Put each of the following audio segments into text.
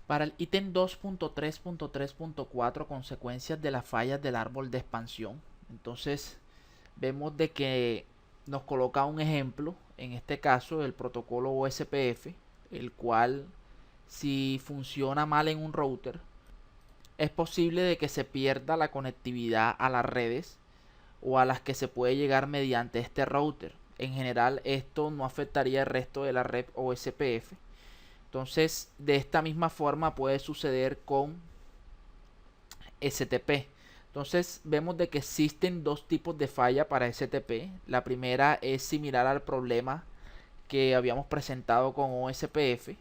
Para el ítem 2.3.3.4, consecuencias de las fallas del árbol de expansión, entonces vemos de que nos coloca un ejemplo, en este caso el protocolo OSPF, el cual si funciona mal en un router, es posible de que se pierda la conectividad a las redes o a las que se puede llegar mediante este router. En general esto no afectaría el resto de la red OSPF. Entonces, de esta misma forma puede suceder con STP. Entonces, vemos de que existen dos tipos de falla para STP. La primera es similar al problema que habíamos presentado con OSPF,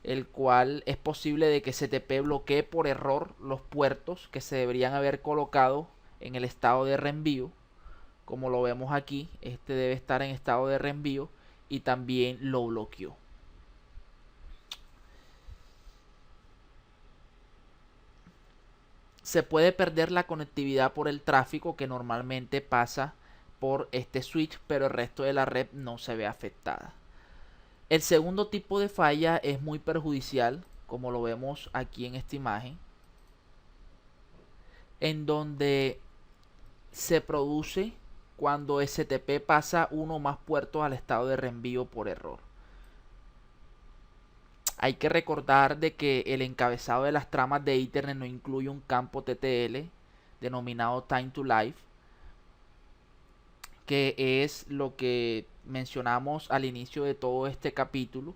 el cual es posible de que STP bloquee por error los puertos que se deberían haber colocado en el estado de reenvío. Como lo vemos aquí, este debe estar en estado de reenvío y también lo bloqueó. Se puede perder la conectividad por el tráfico que normalmente pasa por este switch, pero el resto de la red no se ve afectada. El segundo tipo de falla es muy perjudicial, como lo vemos aquí en esta imagen, en donde se produce cuando STP pasa uno o más puertos al estado de reenvío por error. Hay que recordar de que el encabezado de las tramas de Ethernet no incluye un campo TTL denominado Time to Life, que es lo que mencionamos al inicio de todo este capítulo.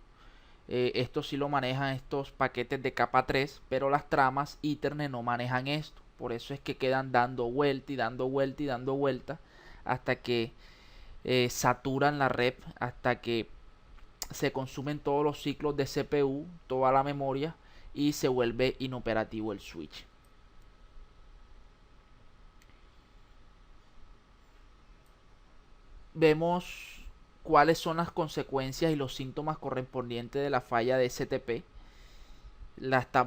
Esto sí lo manejan estos paquetes de capa 3, pero las tramas Ethernet no manejan esto. Por eso es que quedan dando vuelta y dando vuelta y dando vuelta hasta que saturan la red, hasta que se consumen todos los ciclos de CPU, toda la memoria y se vuelve inoperativo el switch. Vemos cuáles son las consecuencias y los síntomas correspondientes de la falla de STP.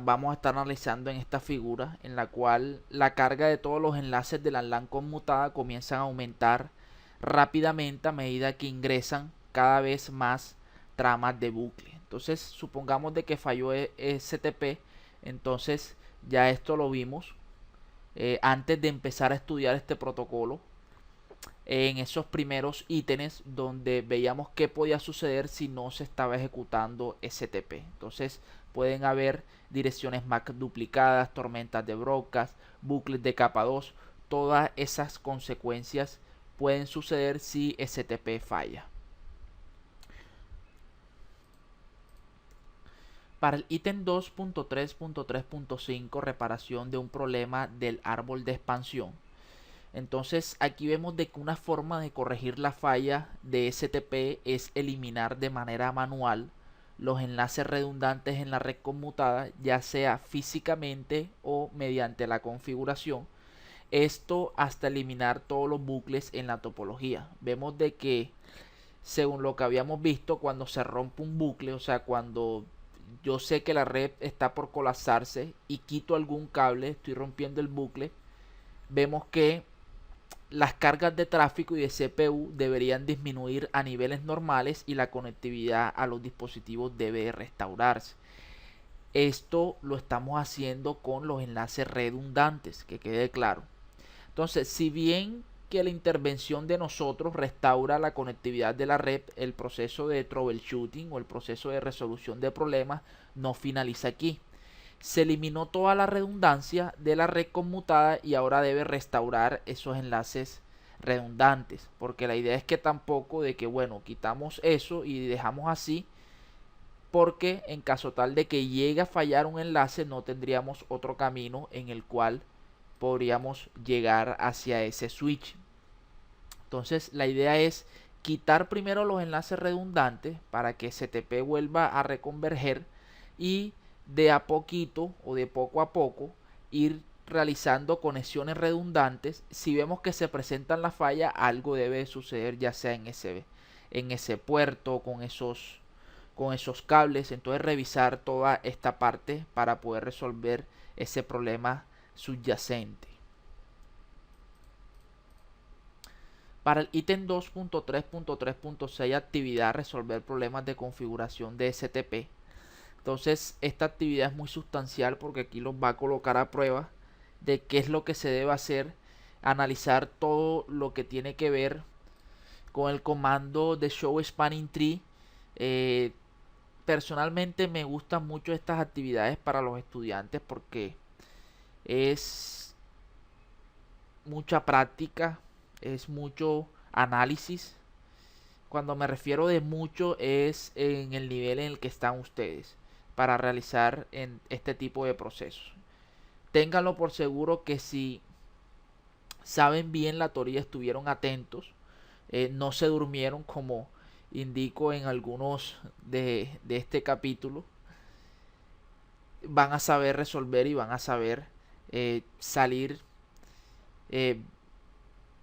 Vamos a estar analizando en esta figura, en la cual la carga de todos los enlaces de la LAN conmutada comienzan a aumentar rápidamente a medida que ingresan cada vez más tramas de bucle. Entonces supongamos de que falló STP, entonces ya esto lo vimos antes de empezar a estudiar este protocolo, en esos primeros ítems donde veíamos qué podía suceder si no se estaba ejecutando STP. Entonces pueden haber direcciones MAC duplicadas, tormentas de broadcast, bucles de capa 2, todas esas consecuencias pueden suceder si STP falla. Para el ítem 2.3.3.5, reparación de un problema del árbol de expansión. Entonces aquí vemos de que una forma de corregir la falla de STP es eliminar de manera manual los enlaces redundantes en la red conmutada, ya sea físicamente o mediante la configuración. Esto hasta eliminar todos los bucles en la topología. Vemos de que según lo que habíamos visto, cuando se rompe un bucle, o sea, cuando yo sé que la red está por colapsarse y quito algún cable, estoy rompiendo el bucle, vemos que las cargas de tráfico y de CPU deberían disminuir a niveles normales y la conectividad a los dispositivos debe restaurarse. Esto lo estamos haciendo con los enlaces redundantes, que quede claro. Entonces, si bien que la intervención de nosotros restaura la conectividad de la red, el proceso de troubleshooting o el proceso de resolución de problemas no finaliza aquí. Se eliminó toda la redundancia de la red conmutada y ahora debe restaurar esos enlaces redundantes, porque la idea es que tampoco de que bueno, quitamos eso y dejamos así, porque en caso tal de que llegue a fallar un enlace no tendríamos otro camino en el cual podríamos llegar hacia ese switch. Entonces la idea es quitar primero los enlaces redundantes para que STP vuelva a reconverger y de a poquito o de poco a poco ir realizando conexiones redundantes. Si vemos que se presentan las fallas, algo debe suceder, ya sea en ese puerto con esos cables. Entonces revisar toda esta parte para poder resolver ese problema subyacente. Para el ítem 2.3.3.6, actividad resolver problemas de configuración de STP. Entonces esta actividad es muy sustancial porque aquí los va a colocar a prueba de qué es lo que se debe hacer, analizar todo lo que tiene que ver con el comando de Show Spanning Tree. Personalmente me gustan mucho estas actividades para los estudiantes porque es mucha práctica, es mucho análisis. Cuando me refiero de mucho es en el nivel en el que están ustedes para realizar en este tipo de procesos. Ténganlo por seguro que si saben bien la teoría, estuvieron atentos, no se durmieron como indico en algunos de este capítulo, van a saber resolver y van a saber salir eh,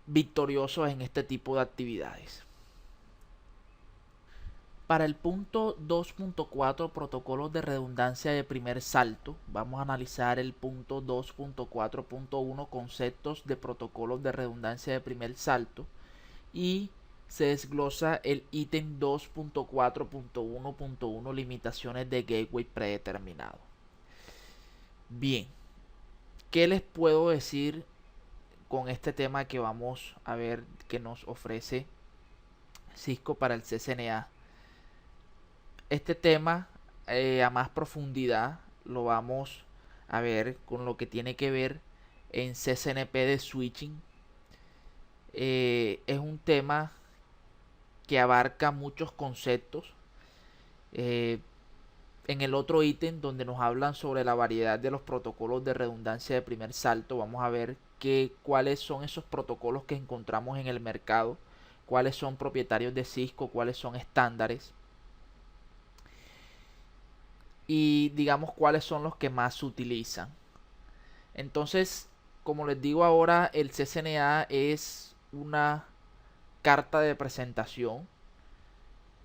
victoriosos en este tipo de actividades. Para el punto 2.4, protocolos de redundancia de primer salto, vamos a analizar el punto 2.4.1, conceptos de protocolos de redundancia de primer salto, y se desglosa el ítem 2.4.1.1, limitaciones de gateway predeterminado. Bien, ¿qué les puedo decir con este tema que vamos a ver que nos ofrece Cisco para el CCNA? Este tema a más profundidad lo vamos a ver con lo que tiene que ver en CCNP de switching. Es un tema que abarca muchos conceptos. En el otro ítem donde nos hablan sobre la variedad de los protocolos de redundancia de primer salto, vamos a ver cuáles son esos protocolos que encontramos en el mercado, cuáles son propietarios de Cisco, cuáles son estándares y digamos cuáles son los que más se utilizan. Entonces, como les digo ahora, el CCNA es una carta de presentación.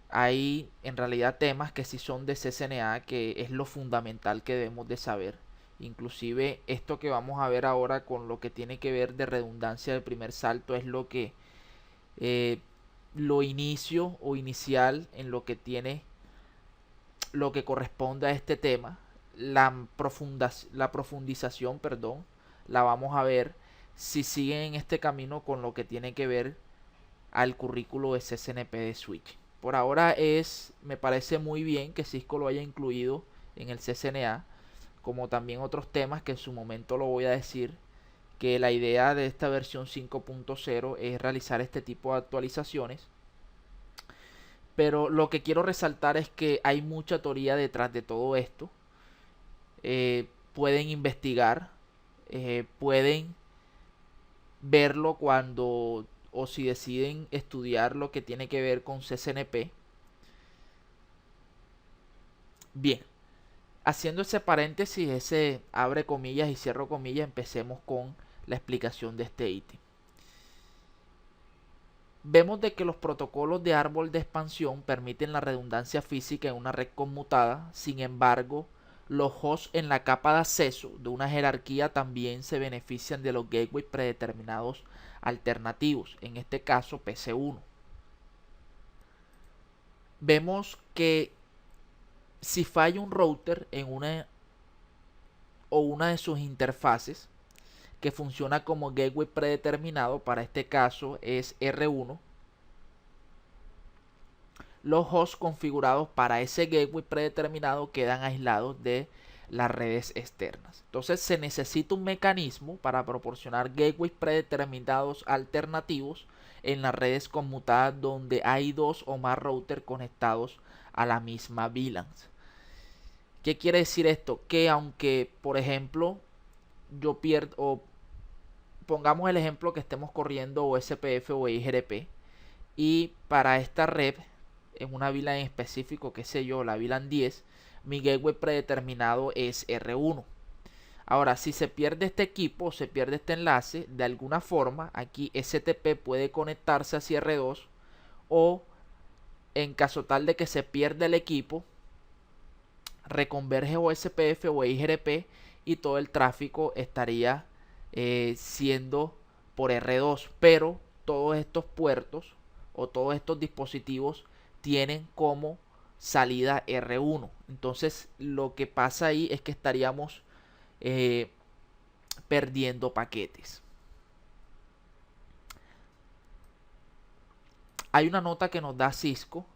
Hay en realidad temas que sí son de CCNA, que es lo fundamental que debemos de saber. Inclusive esto que vamos a ver ahora con lo que tiene que ver de redundancia del primer salto es lo que lo inicio o inicial en lo que tiene lo que corresponde a este tema. La profundización, perdón, la vamos a ver si siguen en este camino con lo que tiene que ver al currículo de CCNP de Switch. Por ahora me parece muy bien que Cisco lo haya incluido en el CCNA, como también otros temas que en su momento lo voy a decir, que la idea de esta versión 5.0 es realizar este tipo de actualizaciones. Pero lo que quiero resaltar es que hay mucha teoría detrás de todo esto. Pueden investigar, pueden verlo cuando o si deciden estudiar lo que tiene que ver con CCNP. Bien, haciendo ese paréntesis, ese abre comillas y cierro comillas, empecemos con la explicación de este ítem. Vemos de que los protocolos de árbol de expansión permiten la redundancia física en una red conmutada. Sin embargo, los hosts en la capa de acceso de una jerarquía también se benefician de los gateways predeterminados alternativos, en este caso PC1. Vemos que si falla un router en una de sus interfaces que funciona como gateway predeterminado, para este caso es R1, los hosts configurados para ese gateway predeterminado quedan aislados de las redes externas. Entonces se necesita un mecanismo para proporcionar gateways predeterminados alternativos en las redes conmutadas donde hay dos o más routers conectados a la misma VLAN. ¿Qué quiere decir esto? Que aunque, por ejemplo, yo pierdo, o pongamos el ejemplo que estemos corriendo OSPF o IGRP, y para esta red, en una VLAN en específico, qué sé yo, la VLAN 10, mi gateway predeterminado es R1. Ahora, si se pierde este equipo, se pierde este enlace, de alguna forma, aquí STP puede conectarse hacia R2, o en caso tal de que se pierda el equipo, reconverge OSPF o IGRP y todo el tráfico estaría siendo por R2, pero todos estos puertos o todos estos dispositivos tienen como salida R1. Entonces lo que pasa ahí es que estaríamos eh, perdiendo paquetes. Hay una nota que nos da Cisco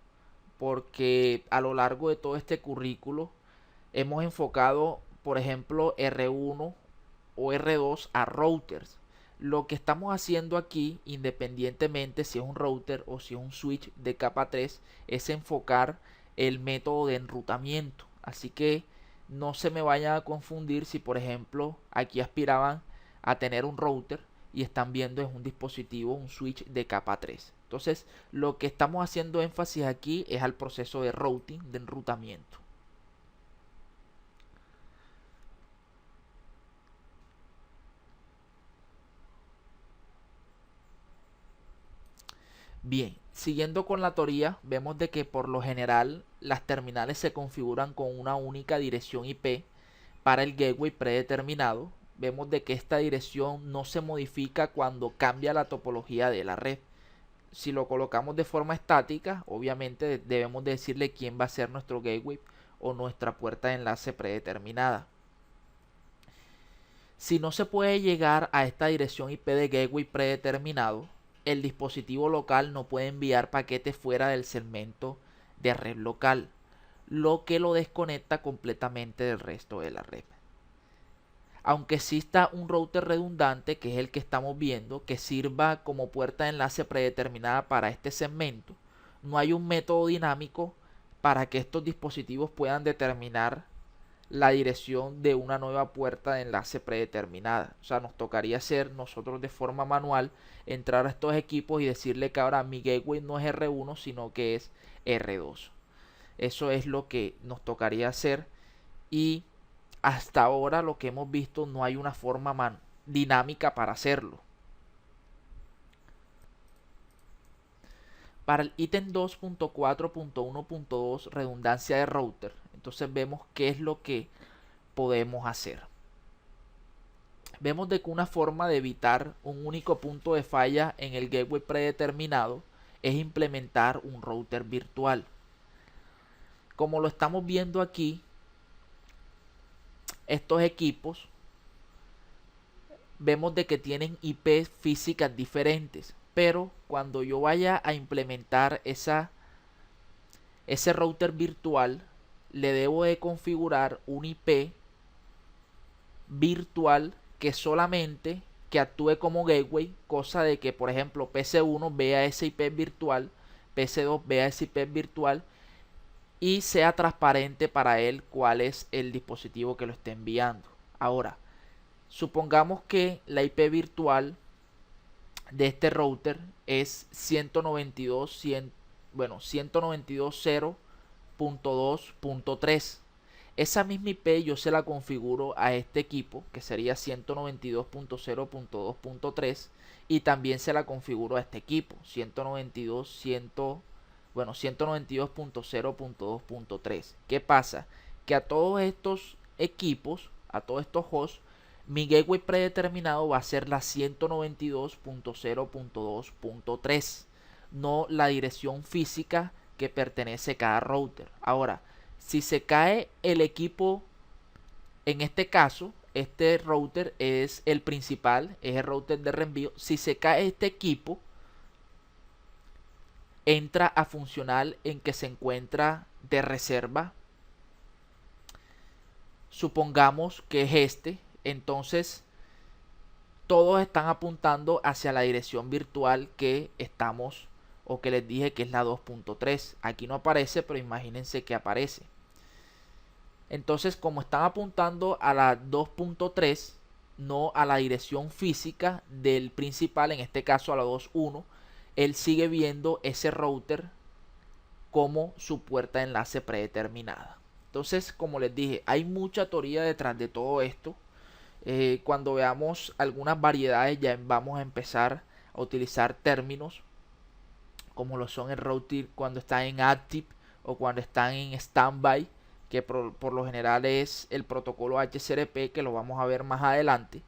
porque a lo largo de todo este currículo hemos enfocado, por ejemplo, R1 o R2 a routers. Lo que estamos haciendo aquí, independientemente si es un router o si es un switch de capa 3, es enfocar el método de enrutamiento. Así que no se me vayan a confundir si, por ejemplo, aquí aspiraban a tener un router y están viendo es un dispositivo, un switch de capa 3. Entonces, lo que estamos haciendo énfasis aquí es al proceso de routing, de enrutamiento. Bien, siguiendo con la teoría, vemos de que por lo general las terminales se configuran con una única dirección IP para el gateway predeterminado. Vemos de que esta dirección no se modifica cuando cambia la topología de la red. Si lo colocamos de forma estática, obviamente debemos decirle quién va a ser nuestro gateway o nuestra puerta de enlace predeterminada. Si no se puede llegar a esta dirección IP de gateway predeterminado, el dispositivo local no puede enviar paquetes fuera del segmento de red local, lo que lo desconecta completamente del resto de la red. Aunque exista un router redundante, que es el que estamos viendo, que sirva como puerta de enlace predeterminada para este segmento, no hay un método dinámico para que estos dispositivos puedan determinar la dirección de una nueva puerta de enlace predeterminada. O sea, nos tocaría hacer nosotros de forma manual, entrar a estos equipos y decirle que ahora mi gateway no es R1 sino que es R2. Eso es lo que nos tocaría hacer, y hasta ahora lo que hemos visto no hay una forma dinámica para hacerlo. Para el ítem 2.4.1.2 redundancia de router, entonces vemos qué es lo que podemos hacer. Vemos de que una forma de evitar un único punto de falla en el gateway predeterminado es implementar un router virtual. Como lo estamos viendo aquí, estos equipos vemos de que tienen IP físicas diferentes, pero cuando yo vaya a implementar ese router virtual, le debo de configurar un IP virtual que solamente que actúe como gateway, cosa de que por ejemplo PC1 vea ese IP virtual, PC2 vea ese IP virtual y sea transparente para él cuál es el dispositivo que lo esté enviando. Ahora, supongamos que la IP virtual de este router es 192.0.2.3. Esa misma IP yo se la configuro a este equipo, que sería 192.0.2.3, y también se la configuro a este equipo, 192.0.2.3. ¿Qué pasa? Que a todos estos equipos, a todos estos hosts, mi gateway predeterminado va a ser la 192.0.2.3, no la dirección física que pertenece a cada router. Ahora, si se cae el equipo, en este caso, este router es el principal, es el router de reenvío. Si se cae este equipo, entra a funcional en que se encuentra de reserva. Supongamos que es este, entonces todos están apuntando hacia la dirección virtual que estamos, o que les dije que es la 2.3. Aquí no aparece, pero imagínense que aparece. Entonces, como están apuntando a la 2.3, no a la dirección física del principal, en este caso a la 2.1, él sigue viendo ese router como su puerta de enlace predeterminada. Entonces, como les dije, hay mucha teoría detrás de todo esto. Cuando veamos algunas variedades ya vamos a empezar a utilizar términos como lo son el routing cuando está en active o cuando están en standby, que por lo general es el protocolo HCRP, que lo vamos a ver más adelante,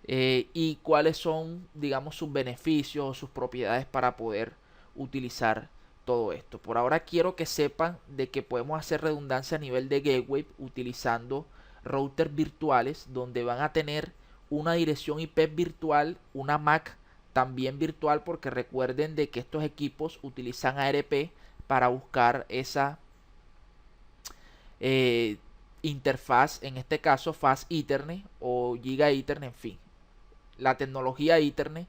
y cuáles son, digamos, sus beneficios o sus propiedades para poder utilizar todo esto. Por ahora quiero que sepan de que podemos hacer redundancia a nivel de gateway utilizando routers virtuales donde van a tener una dirección IP virtual, una MAC también virtual, porque recuerden de que estos equipos utilizan ARP para buscar esa interfaz, en este caso Fast Ethernet o Giga Ethernet, en fin, la tecnología Ethernet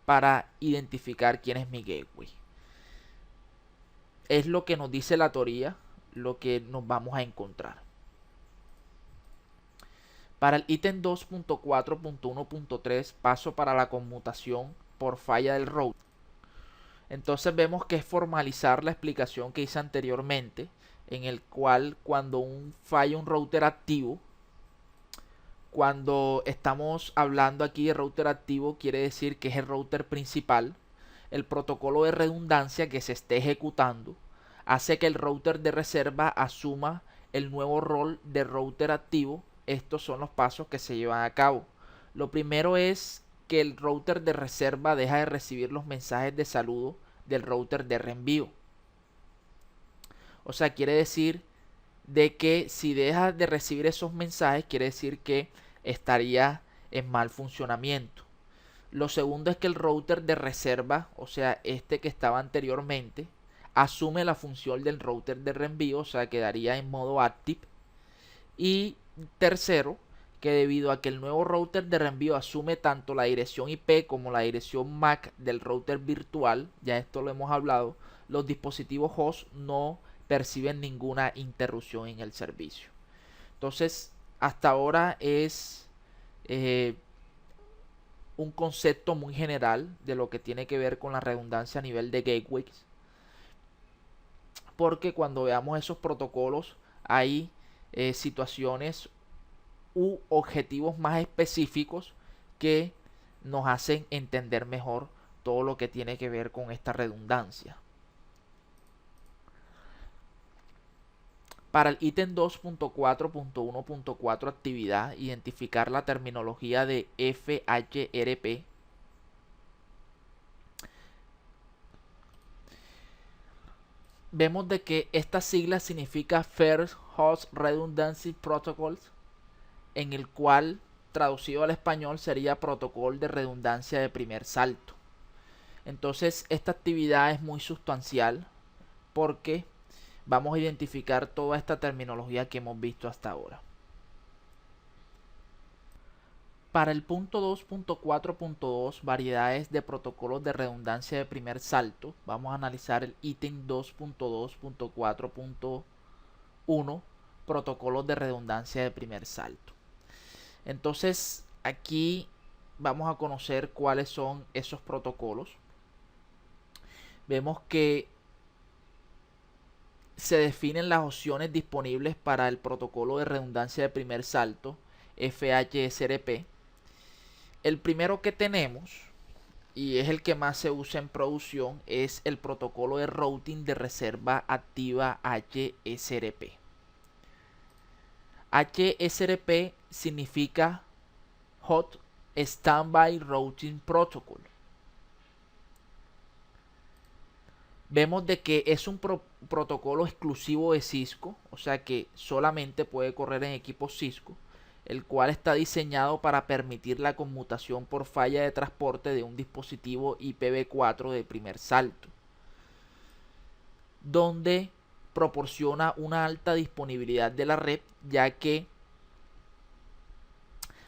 para identificar quién es mi gateway. Es lo que nos dice la teoría, lo que nos vamos a encontrar. Para el ítem 2.4.1.3 paso para la conmutación por falla del router. Entonces vemos que es formalizar la explicación que hice anteriormente, en el cual cuando falla un router activo, cuando estamos hablando aquí de router activo, quiere decir que es el router principal. El protocolo de redundancia que se esté ejecutando hace que el router de reserva asuma el nuevo rol de router activo. Estos son los pasos que se llevan a cabo. Lo primero es que el router de reserva deja de recibir los mensajes de saludo del router de reenvío. O sea, quiere decir de que si deja de recibir esos mensajes, quiere decir que estaría en mal funcionamiento. Lo segundo es que el router de reserva, o sea, este que estaba anteriormente, asume la función del router de reenvío, o sea, quedaría en modo active. Y tercero, que debido a que el nuevo router de reenvío asume tanto la dirección IP como la dirección MAC del router virtual, ya esto lo hemos hablado, los dispositivos host no perciben ninguna interrupción en el servicio. Entonces, hasta ahora es un concepto muy general de lo que tiene que ver con la redundancia a nivel de gateways, porque cuando veamos esos protocolos hay situaciones u objetivos más específicos que nos hacen entender mejor todo lo que tiene que ver con esta redundancia. Para el ítem 2.4.1.4 actividad, identificar la terminología de FHRP. Vemos de que esta sigla significa First Host Redundancy Protocols, en el cual traducido al español sería protocolo de redundancia de primer salto. Entonces esta actividad es muy sustancial porque vamos a identificar toda esta terminología que hemos visto hasta ahora. Para el punto 2.4.2, variedades de protocolos de redundancia de primer salto, vamos a analizar el ítem 2.2.4.1, protocolos de redundancia de primer salto. Entonces aquí vamos a conocer cuáles son esos protocolos. Vemos que se definen las opciones disponibles para el protocolo de redundancia de primer salto, FHSRP. El primero que tenemos, y es el que más se usa en producción, es el protocolo de routing de reserva activa HSRP. HSRP significa Hot Standby Routing Protocol. Vemos de que es un protocolo exclusivo de Cisco, o sea que solamente puede correr en equipos Cisco, el cual está diseñado para permitir la conmutación por falla de transporte de un dispositivo IPv4 de primer salto, donde proporciona una alta disponibilidad de la red, ya que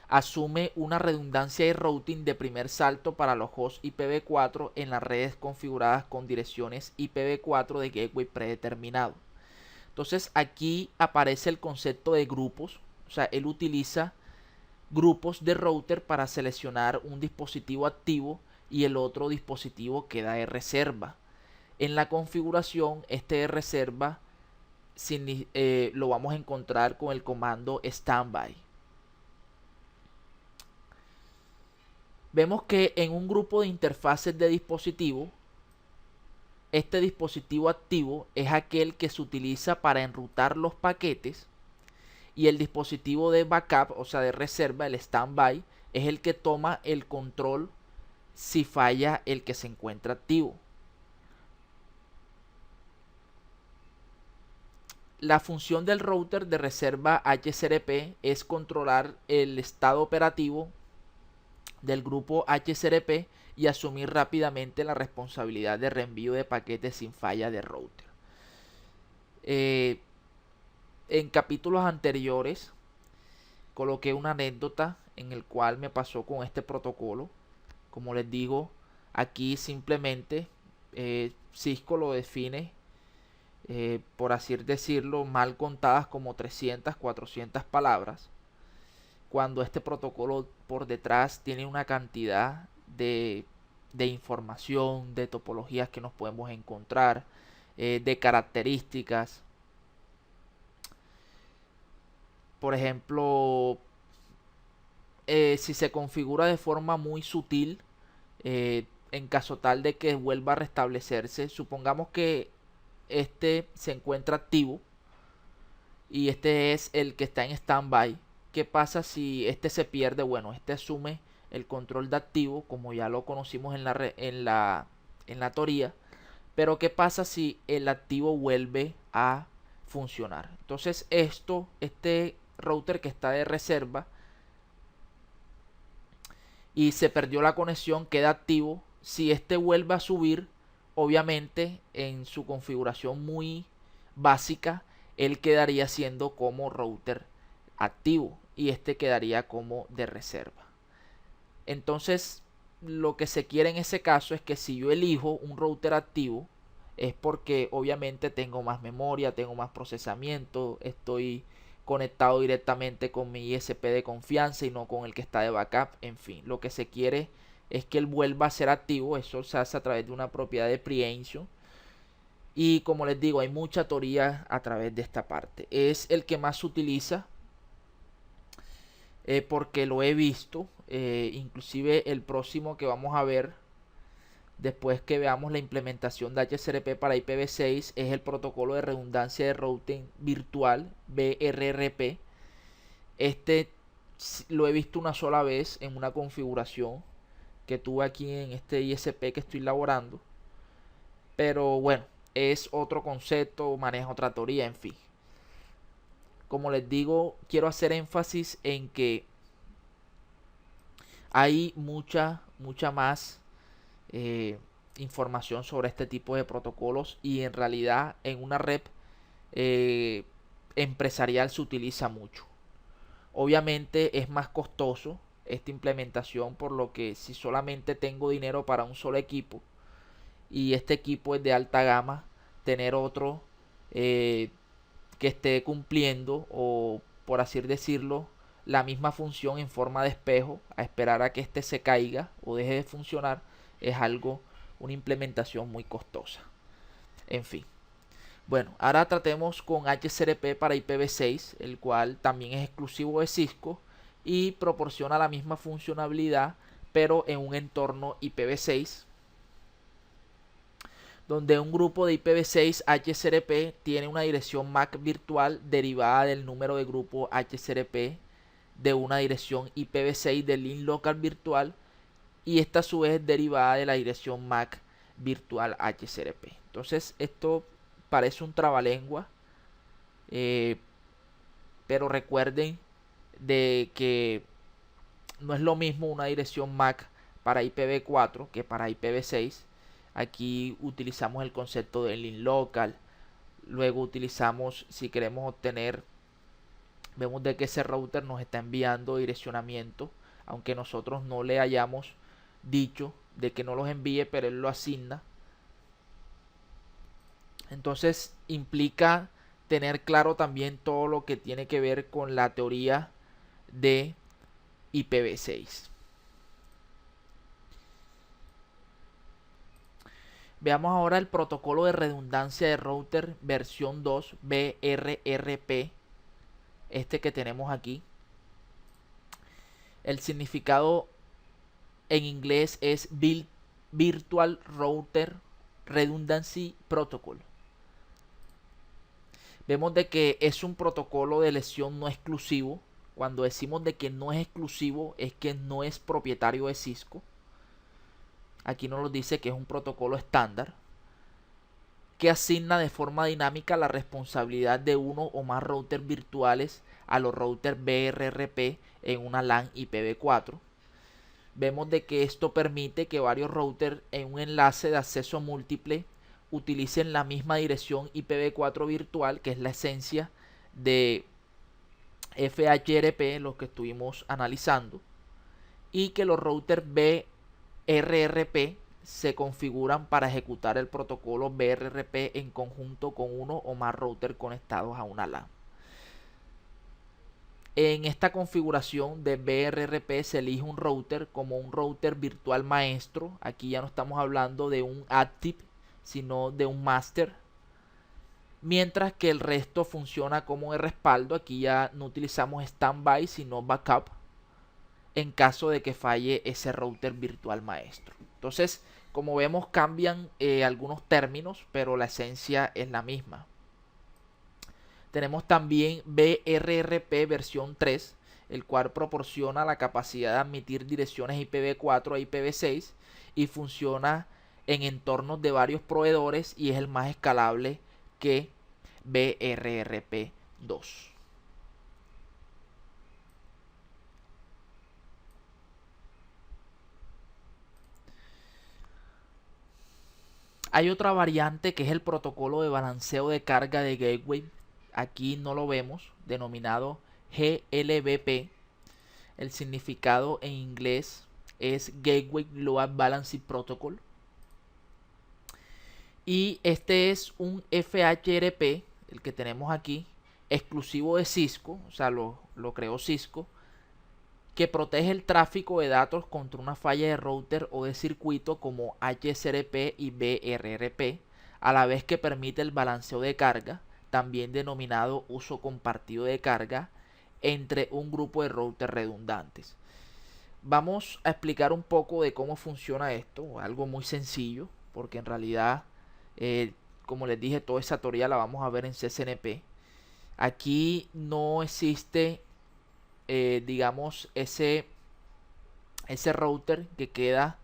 asume una redundancia de routing de primer salto para los hosts IPv4 en las redes configuradas con direcciones IPv4 de gateway predeterminado. Entonces aquí aparece el concepto de grupos, o sea, él utiliza grupos de router para seleccionar un dispositivo activo y el otro dispositivo queda de reserva. En la configuración, este de reserva lo vamos a encontrar con el comando standby. Vemos que en un grupo de interfaces de dispositivo, este dispositivo activo es aquel que se utiliza para enrutar los paquetes, y el dispositivo de backup, o sea de reserva, el standby, es el que toma el control si falla el que se encuentra activo. la función del router de reserva HCRP es controlar el estado operativo del grupo HCRP y asumir rápidamente la responsabilidad de reenvío de paquetes sin falla de router. En capítulos anteriores coloqué una anécdota en el cual me pasó con este protocolo. Como les digo, aquí simplemente Cisco lo define, por así decirlo, mal contadas como 300, 400 palabras, cuando este protocolo por detrás tiene una cantidad de información, de topologías que nos podemos encontrar, de características. Por ejemplo, si se configura de forma muy sutil, en caso tal de que vuelva a restablecerse, supongamos que este se encuentra activo y este es el que está en standby. ¿Qué pasa si este se pierde? Bueno, este asume el control de activo, como ya lo conocimos en la teoría. Pero ¿qué pasa si el activo vuelve a funcionar? Entonces este router que está de reserva y se perdió la conexión, queda activo. Si este vuelve a subir, obviamente en su configuración muy básica, él quedaría siendo como router activo y este quedaría como de reserva. Entonces lo que se quiere en ese caso es que si yo elijo un router activo, es porque obviamente tengo más memoria, tengo más procesamiento, estoy conectado directamente con mi ISP de confianza y no con el que está de backup. En fin, lo que se quiere es que él vuelva a ser activo. Eso se hace a través de una propiedad de preemption. Y como les digo, hay mucha teoría a través de esta parte. Es el que más se utiliza, porque lo he visto. Inclusive el próximo que vamos a ver después que veamos la implementación de HCRP para IPv6 es el protocolo de redundancia de routing virtual, BRRP. Este lo he visto una sola vez en una configuración que tuve aquí en este ISP que estoy elaborando, pero bueno, es otro concepto, maneja otra teoría, en fin. Como les digo, quiero hacer énfasis en que hay mucha más información sobre este tipo de protocolos, y en realidad en una red empresarial se utiliza mucho. Obviamente es más costoso esta implementación, por lo que si solamente tengo dinero para un solo equipo y este equipo es de alta gama, tener otro que esté cumpliendo, o por así decirlo, la misma función en forma de espejo, a esperar a que este se caiga o deje de funcionar, es una implementación muy costosa. En fin. Bueno, ahora tratemos con HCRP para IPv6, el cual también es exclusivo de Cisco y proporciona la misma funcionalidad, pero en un entorno IPv6, donde un grupo de IPv6 HCRP tiene una dirección MAC virtual derivada del número de grupo HCRP de una dirección IPv6 del link local virtual, y esta a su vez es derivada de la dirección MAC virtual HCRP. Entonces esto parece un trabalengua, pero recuerden de que no es lo mismo una dirección MAC para IPv4 que para IPv6. Aquí utilizamos el concepto de link local. Luego utilizamos, si queremos obtener, vemos de que ese router nos está enviando direccionamiento, aunque nosotros no le hayamos dicho de que no los envíe, pero él lo asigna. Entonces implica tener claro también todo lo que tiene que ver con la teoría de IPv6. Veamos ahora el protocolo de redundancia de router versión 2, BRRP, este que tenemos aquí. El significado en inglés es Virtual Router Redundancy Protocol. Vemos de que es un protocolo de elección no exclusivo. Cuando decimos de que no es exclusivo, es que no es propietario de Cisco. Aquí nos lo dice que es un protocolo estándar que asigna de forma dinámica la responsabilidad de uno o más routers virtuales a los routers BRRP en una LAN IPv4. Vemos de que esto permite que varios routers en un enlace de acceso múltiple utilicen la misma dirección IPv4 virtual, que es la esencia de FHRP, lo que estuvimos analizando, y que los routers BRRP se configuran para ejecutar el protocolo BRRP en conjunto con uno o más routers conectados a una LAN. En esta configuración de BRRP se elige un router como un router virtual maestro. Aquí ya no estamos hablando de un active, sino de un master. Mientras que el resto funciona como de respaldo. Aquí ya no utilizamos standby, sino backup, en caso de que falle ese router virtual maestro. Entonces, como vemos, cambian algunos términos, pero la esencia es la misma. Tenemos también BRRP versión 3, el cual proporciona la capacidad de admitir direcciones IPv4 a IPv6 y funciona en entornos de varios proveedores y es el más escalable que BRRP 2. Hay otra variante que es el protocolo de balanceo de carga de gateway. Aquí no lo vemos, denominado GLBP. El significado en inglés es Gateway Load Balancing Protocol. Y este es un FHRP, el que tenemos aquí, exclusivo de Cisco, o sea, lo creó Cisco, que protege el tráfico de datos contra una falla de router o de circuito como HSRP y BRRP, a la vez que permite el balanceo de carga, también denominado uso compartido de carga, entre un grupo de routers redundantes. Vamos a explicar un poco de cómo funciona esto, algo muy sencillo, porque en realidad, como les dije, toda esa teoría la vamos a ver en CCNP. Aquí no existe, digamos, ese router que queda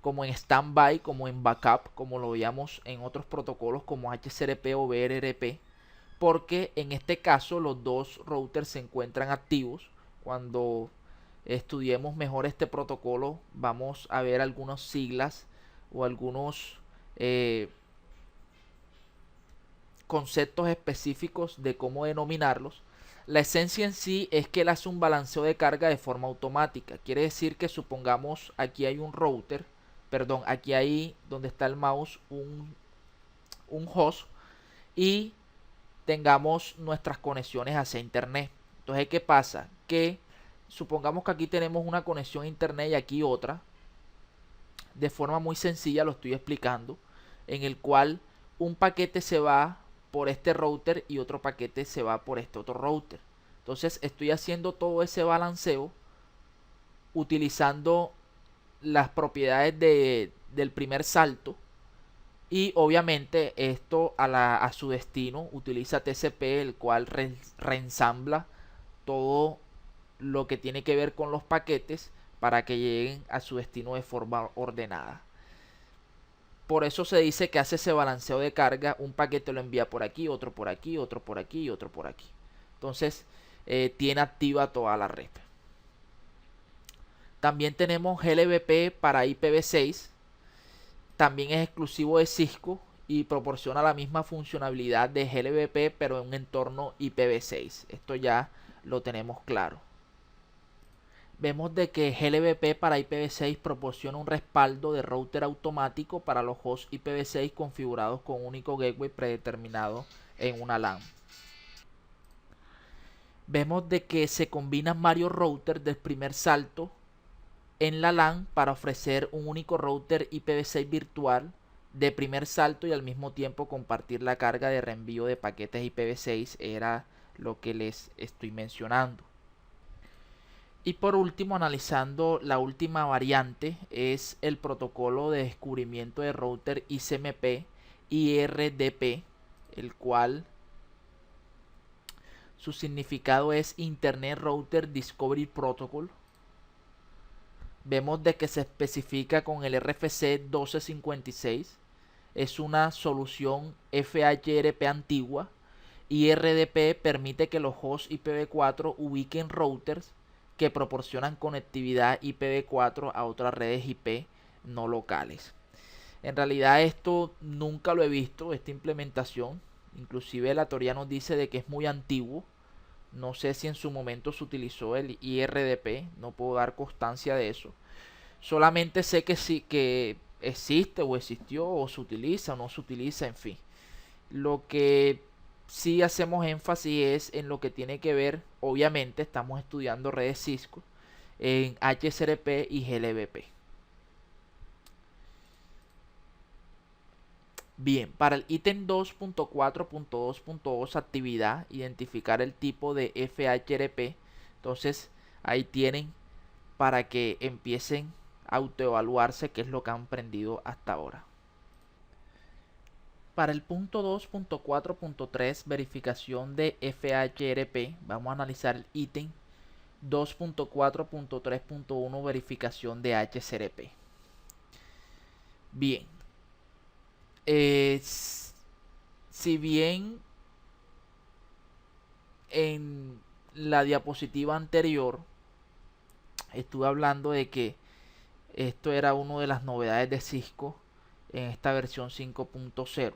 como en standby, como en backup, como lo veíamos en otros protocolos como HCRP o BRRP, porque en este caso los dos routers se encuentran activos. Cuando estudiemos mejor este protocolo vamos a ver algunas siglas o algunos conceptos específicos de cómo denominarlos. La esencia en sí es que él hace un balanceo de carga de forma automática. Quiere decir que supongamos aquí hay un router, perdón, aquí hay donde está el mouse un host y tengamos nuestras conexiones hacia internet. Entonces, ¿qué pasa? Que supongamos que aquí tenemos una conexión a internet y aquí otra. De forma muy sencilla lo estoy explicando, en el cual un paquete se va por este router y otro paquete se va por este otro router. Entonces estoy haciendo todo ese balanceo utilizando las propiedades del primer salto, y obviamente esto a su destino utiliza TCP, el cual reensambla todo lo que tiene que ver con los paquetes para que lleguen a su destino de forma ordenada. Por eso se dice que hace ese balanceo de carga. Un paquete lo envía por aquí, otro por aquí, otro por aquí y otro por aquí. Entonces tiene activa toda la red. También tenemos GLBP para IPv6. También es exclusivo de Cisco y proporciona la misma funcionalidad de GLBP pero en un entorno IPv6. Esto ya lo tenemos claro. Vemos de que GLBP para IPv6 proporciona un respaldo de router automático para los hosts IPv6 configurados con un único gateway predeterminado en una LAN. Vemos de que se combinan varios routers del primer salto en la LAN para ofrecer un único router IPv6 virtual de primer salto y al mismo tiempo compartir la carga de reenvío de paquetes IPv6. Era lo que les estoy mencionando. Y por último, analizando la última variante, es el protocolo de descubrimiento de router ICMP IRDP, el cual su significado es Internet Router Discovery Protocol. Vemos de que se especifica con el RFC 1256, es una solución FHRP antigua y RDP permite que los hosts IPv4 ubiquen routers que proporcionan conectividad IPv4 a otras redes IP no locales. En realidad esto nunca lo he visto, esta implementación. Inclusive la teoría nos dice de que es muy antiguo. No sé si en su momento se utilizó el IRDP, no puedo dar constancia de eso. Solamente sé que sí, que existe o existió o se utiliza o no se utiliza, en fin. Lo que sí hacemos énfasis es en lo que tiene que ver, obviamente estamos estudiando redes Cisco, en HSRP y GLBP. Bien, para el ítem 2.4.2.2 actividad, identificar el tipo de FHRP. Entonces ahí tienen para que empiecen a autoevaluarse qué es lo que han aprendido hasta ahora. Para el punto 2.4.3 verificación de FHRP, vamos a analizar el ítem 2.4.3.1 verificación de HSRP. Bien, si bien en la diapositiva anterior estuve hablando de que esto era una de las novedades de Cisco en esta versión 5.0,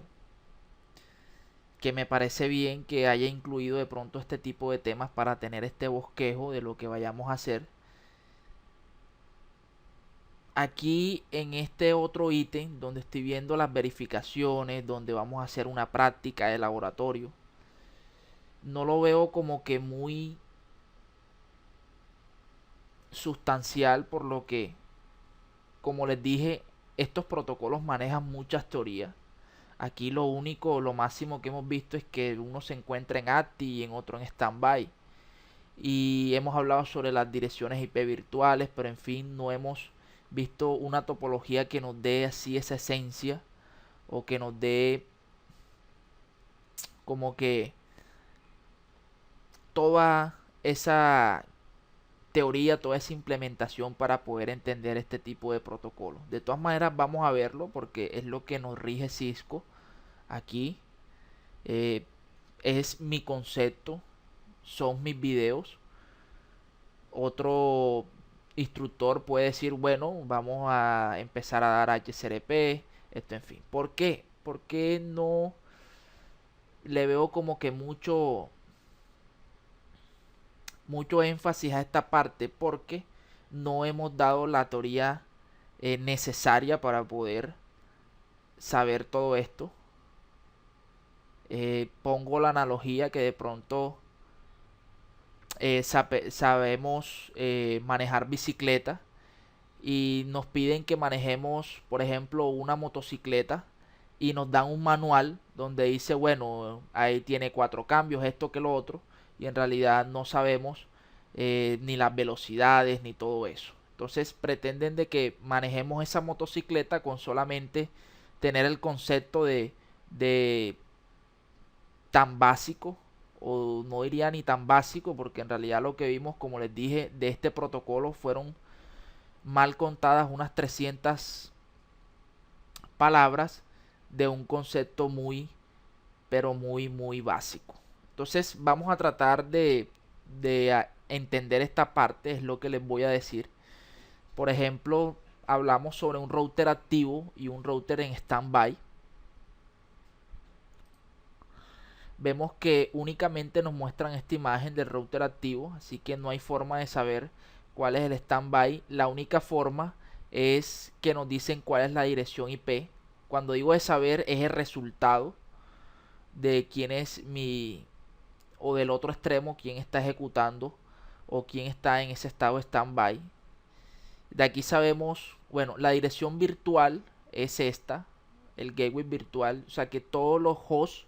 que me parece bien que haya incluido de pronto este tipo de temas para tener este bosquejo de lo que vayamos a hacer. Aquí en este otro ítem donde estoy viendo las verificaciones, donde vamos a hacer una práctica de laboratorio, no lo veo como que muy sustancial, por lo que, como les dije, estos protocolos manejan muchas teorías. Aquí lo único, lo máximo que hemos visto es que uno se encuentra en active y en otro en standby. Y hemos hablado sobre las direcciones IP virtuales, pero en fin, no hemos visto una topología que nos dé así esa esencia, o que nos dé como que toda esa teoría, toda esa implementación para poder entender este tipo de protocolos. De todas maneras vamos a verlo porque es lo que nos rige Cisco aquí. Es mi concepto, son mis videos. Otro instructor puede decir, bueno, vamos a empezar a dar HCRP, esto, en fin. ¿Por qué? Porque no le veo como que mucho énfasis a esta parte, porque no hemos dado la teoría necesaria para poder saber todo esto. Pongo la analogía que de pronto sabemos manejar bicicleta y nos piden que manejemos, por ejemplo, una motocicleta, y nos dan un manual donde dice, bueno, ahí tiene 4 cambios, esto que lo otro, y en realidad no sabemos ni las velocidades ni todo eso. Entonces pretenden de que manejemos esa motocicleta con solamente tener el concepto de tan básico, o no diría ni tan básico, porque en realidad lo que vimos, como les dije, de este protocolo fueron mal contadas unas 300 palabras de un concepto muy, pero muy básico. Entonces vamos a tratar de entender esta parte, es lo que les voy a decir. Por ejemplo, hablamos sobre un router activo y un router en standby. Vemos que únicamente nos muestran esta imagen del router activo, así que no hay forma de saber cuál es el standby. La única forma es que nos dicen cuál es la dirección IP. Cuando digo de saber, es el resultado de quién es mi, o del otro extremo, quién está ejecutando o quién está en ese estado de standby. De aquí sabemos, bueno, la dirección virtual es esta, el gateway virtual, o sea que todos los hosts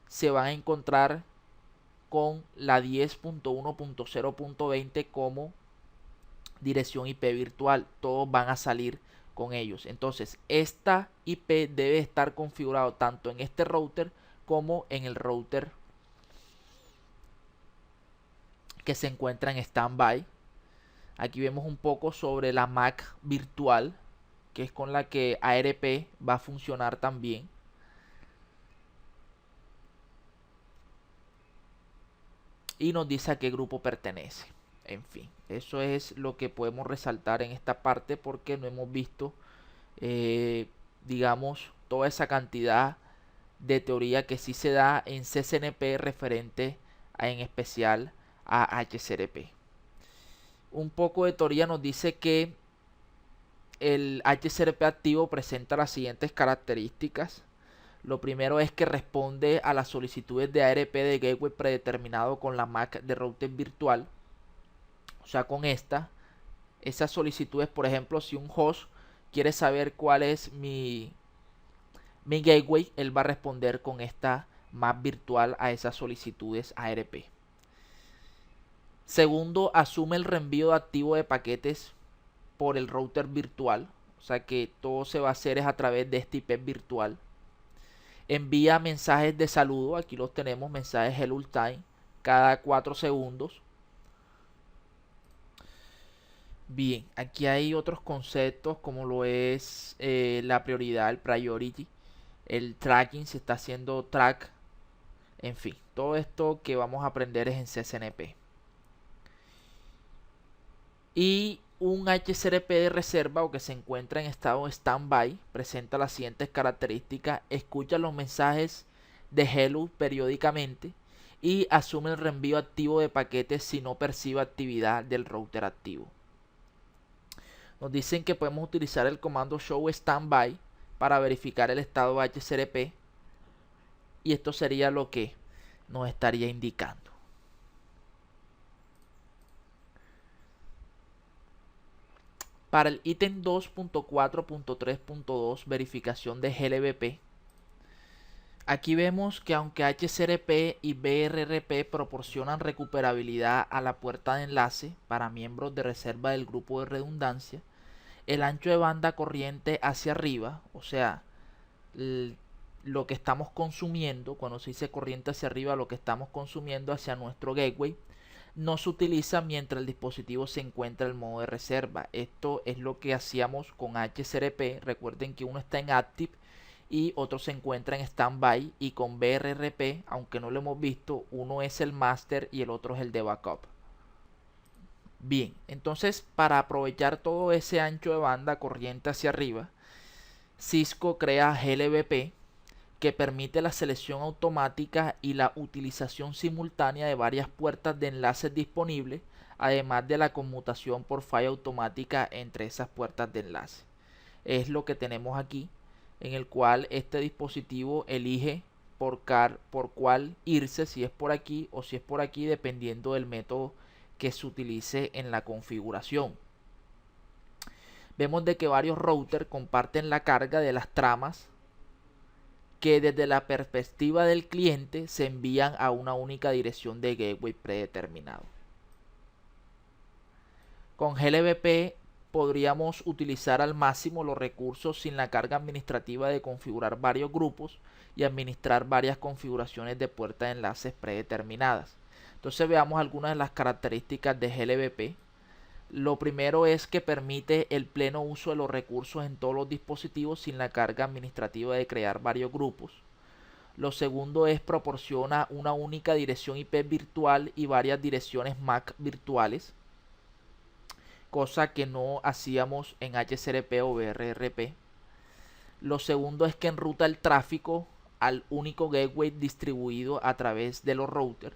se van a encontrar con la 10.1.0.20 como dirección IP virtual. Todos van a salir con ellos. Entonces esta IP debe estar configurado tanto en este router como en el router que se encuentra en standby. Aquí vemos un poco sobre la MAC virtual, que es con la que ARP va a funcionar también. y nos dice a qué grupo pertenece. En fin, eso es lo que podemos resaltar en esta parte porque no hemos visto, digamos, toda esa cantidad de teoría que sí se da en CCNP referente en especial a HCRP. Un poco de teoría nos dice que el HCRP activo presenta las siguientes características. Lo primero es que responde a las solicitudes de ARP de gateway predeterminado con la MAC de router virtual. O sea, con esas solicitudes, por ejemplo, si un host quiere saber cuál es mi gateway, él va a responder con esta MAC virtual a esas solicitudes ARP. Segundo, asume el reenvío activo de paquetes por el router virtual. O sea que todo se va a hacer es a través de este IP virtual. Envía mensajes de saludo, aquí los tenemos, mensajes hello time, cada 4 segundos. Bien, aquí hay otros conceptos como lo es la prioridad, el priority, el tracking, se está haciendo track, en fin, todo esto que vamos a aprender es en CCNP. Y un HCRP de reserva o que se encuentra en estado standby presenta las siguientes características: escucha los mensajes de hello periódicamente y asume el reenvío activo de paquetes si no percibe actividad del router activo. Nos dicen que podemos utilizar el comando show standby para verificar el estado HCRP y esto sería lo que nos estaría indicando. Para el ítem 2.4.3.2, verificación de GLBP, aquí vemos que aunque HCRP y BRRP proporcionan recuperabilidad a la puerta de enlace para miembros de reserva del grupo de redundancia, el ancho de banda corriente hacia arriba, o sea, lo que estamos consumiendo, cuando se dice corriente hacia arriba, lo que estamos consumiendo hacia nuestro gateway, no se utiliza mientras el dispositivo se encuentra en modo de reserva. Esto es lo que hacíamos con HCRP. Recuerden que uno está en active y otro se encuentra en standby, y con BRRP, aunque no lo hemos visto, uno es el master y el otro es el de backup. Bien, entonces para aprovechar todo ese ancho de banda corriente hacia arriba, Cisco crea GLBP, que permite la selección automática y la utilización simultánea de varias puertas de enlaces disponibles, además de la conmutación por falla automática entre esas puertas de enlace. Es lo que tenemos aquí, en el cual este dispositivo elige por cuál irse, si es por aquí o si es por aquí, dependiendo del método que se utilice en la configuración. Vemos de que varios routers comparten la carga de las tramas que desde la perspectiva del cliente se envían a una única dirección de gateway predeterminado. Con GLBP podríamos utilizar al máximo los recursos sin la carga administrativa de configurar varios grupos y administrar varias configuraciones de puertas de enlaces predeterminadas. Entonces veamos algunas de las características de GLBP. Lo primero es que permite el pleno uso de los recursos en todos los dispositivos sin la carga administrativa de crear varios grupos. Lo segundo es proporciona una única dirección IP virtual y varias direcciones MAC virtuales, cosa que no hacíamos en HCRP o BRRP. Lo segundo es que enruta el tráfico al único gateway distribuido a través de los routers.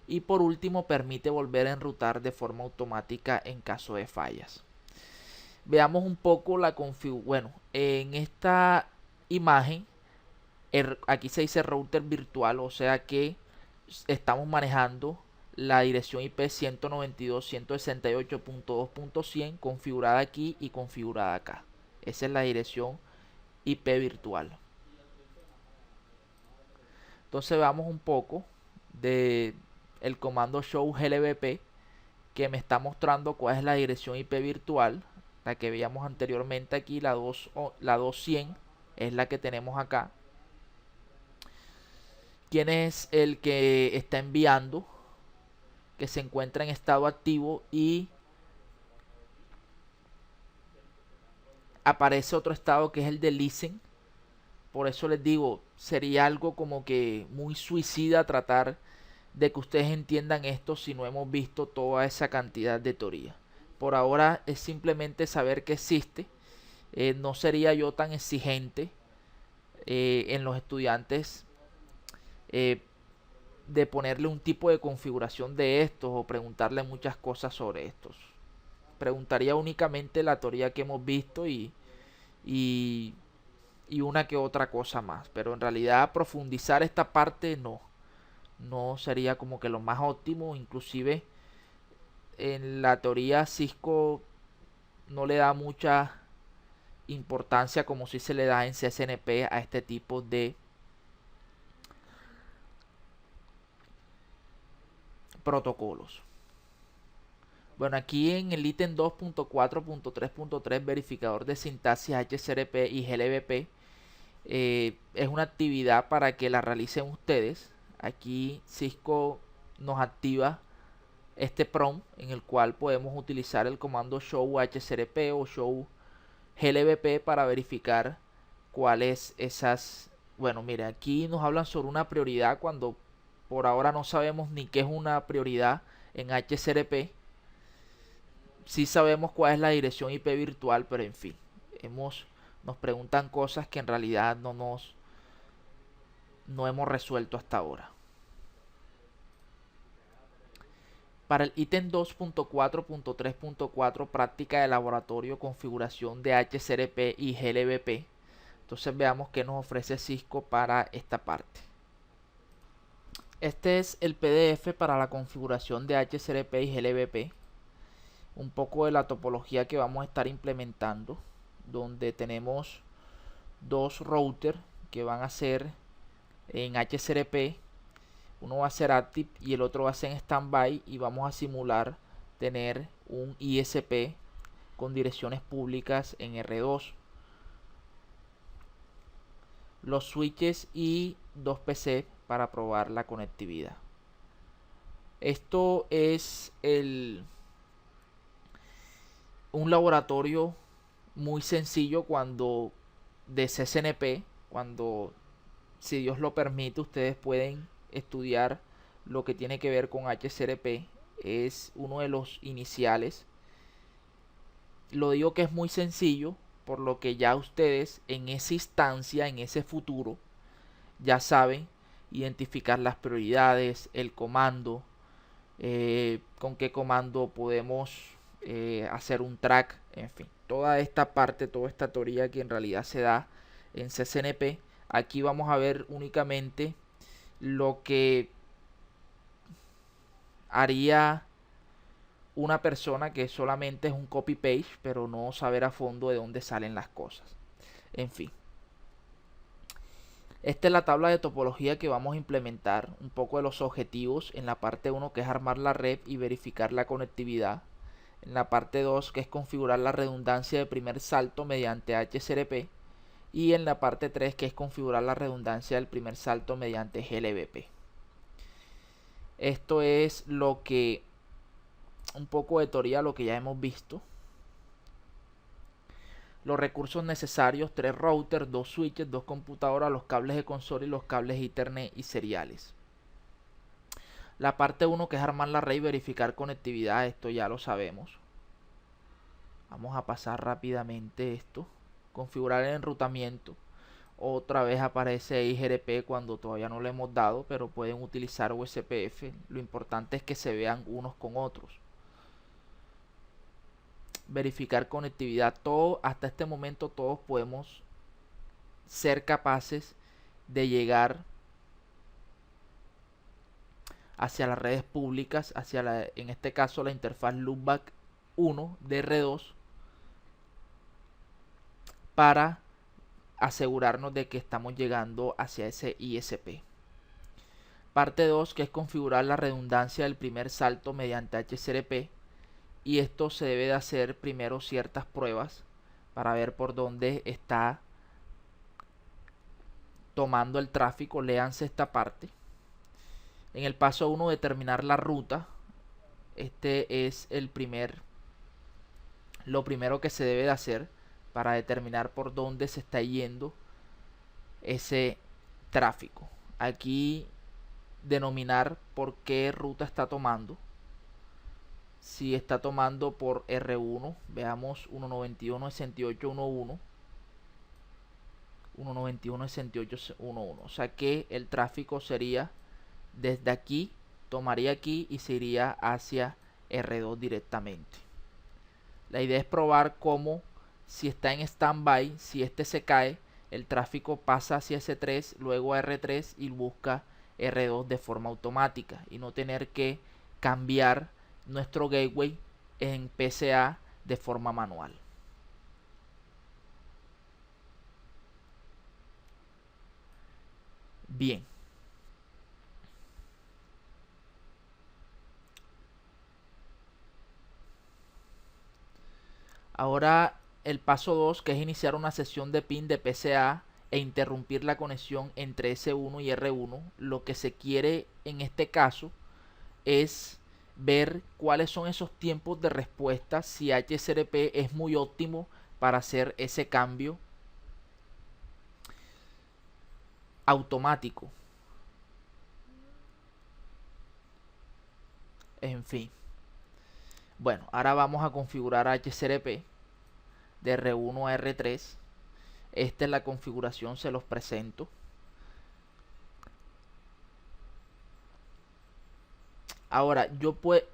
Y por último, permite volver a enrutar de forma automática en caso de fallas. Veamos un poco la configuración. Bueno, en esta imagen, aquí se dice router virtual, o sea que estamos manejando la dirección IP 192.168.2.100 configurada aquí y configurada acá. Esa es la dirección IP virtual. Entonces veamos un poco de el comando show glbp, que me está mostrando cuál es la dirección IP virtual, la que veíamos anteriormente aquí, la 2.100 es la que tenemos acá. ¿Quién es el que está enviando? Que se encuentra en estado activo y aparece otro estado que es el de listen. Por eso les digo, sería algo como que muy suicida tratar de que ustedes entiendan esto si no hemos visto toda esa cantidad de teoría. Por ahora es simplemente saber que existe. No sería yo tan exigente en los estudiantes eh, de ponerle un tipo de configuración de estos o preguntarle muchas cosas sobre estos. Preguntaría únicamente la teoría que hemos visto y, y una que otra cosa más. Pero en realidad profundizar esta parte no sería como que lo más óptimo. Inclusive en la teoría Cisco no le da mucha importancia como si se le da en CSNP a este tipo de protocolos. Bueno, aquí en el ítem 2.4.3.3 verificador de sintaxis HCRP y GLBP es una actividad para que la realicen ustedes. Aquí Cisco nos activa este prompt en el cual podemos utilizar el comando show HCRP o show GLBP para verificar cuáles esas. Bueno, mire, aquí nos hablan sobre una prioridad cuando por ahora no sabemos ni qué es una prioridad en HCRP. Sí sabemos cuál es la dirección IP virtual, pero en fin, nos preguntan cosas que en realidad no hemos resuelto hasta ahora. Para el ítem 2.4.3.4 práctica de laboratorio configuración de HCRP y GLBP, entonces veamos qué nos ofrece Cisco para esta parte. Este es el PDF para la configuración de HCRP y GLBP. Un poco de la topología que vamos a estar implementando, donde tenemos dos routers que van a ser en HCRP. Uno va a ser active y el otro va a ser en standby, y vamos a simular tener un ISP con direcciones públicas en R2, los switches y dos PC para probar la conectividad. Esto es un laboratorio muy sencillo de CCNP, cuando, si Dios lo permite, ustedes pueden estudiar lo que tiene que ver con HCRP. Es uno de los iniciales. Lo digo que es muy sencillo por lo que ya ustedes en esa instancia, en ese futuro, ya saben identificar las prioridades, el comando, con qué comando podemos hacer un track, en fin, toda esta parte, toda esta teoría que en realidad se da en CCNP. Aquí vamos a ver únicamente lo que haría una persona que solamente es un copy page, pero no saber a fondo de dónde salen las cosas. En fin, esta es la tabla de topología que vamos a implementar. Un poco de los objetivos en la parte 1, que es armar la red y verificar la conectividad. En la parte 2, que es configurar la redundancia de primer salto mediante HCRP. Y en la parte 3, que es configurar la redundancia del primer salto mediante GLBP. Esto es un poco de teoría, lo que ya hemos visto. Los recursos necesarios: 3 routers, 2 switches, 2 computadoras, los cables de consola y los cables Ethernet y seriales. La parte 1, que es armar la red y verificar conectividad, esto ya lo sabemos. Vamos a pasar rápidamente esto. Configurar el enrutamiento. Otra vez aparece IGRP cuando todavía no lo hemos dado, pero pueden utilizar USPF. Lo importante es que se vean unos con otros. Verificar conectividad. Todo, hasta este momento todos podemos ser capaces de llegar hacia las redes públicas, en este caso la interfaz loopback 1 de R2, para asegurarnos de que estamos llegando hacia ese ISP. Parte 2, que es configurar la redundancia del primer salto mediante HCRP, y esto se debe de hacer primero ciertas pruebas para ver por dónde está tomando el tráfico. Léanse esta parte. En el paso 1, determinar la ruta. Este es lo primero que se debe de hacer para determinar por dónde se está yendo ese tráfico. Aquí denominar por qué ruta está tomando. Si está tomando por R1, veamos 191.68.11, 191.68.11, o sea que el tráfico sería desde aquí, tomaría aquí y se iría hacia R2 directamente. La idea es probar cómo, si está en standby, si este se cae, el tráfico pasa hacia S3, luego a R3 y busca R2 de forma automática y no tener que cambiar nuestro gateway en PCA de forma manual. Bien. Ahora el paso 2, que es iniciar una sesión de PIN de PCA e interrumpir la conexión entre S1 y R1. Lo que se quiere en este caso es ver cuáles son esos tiempos de respuesta, si HSRP es muy óptimo para hacer ese cambio automático. En fin. Bueno, ahora vamos a configurar HSRP de R1 a R3. Esta es la configuración, se los presento. Ahora,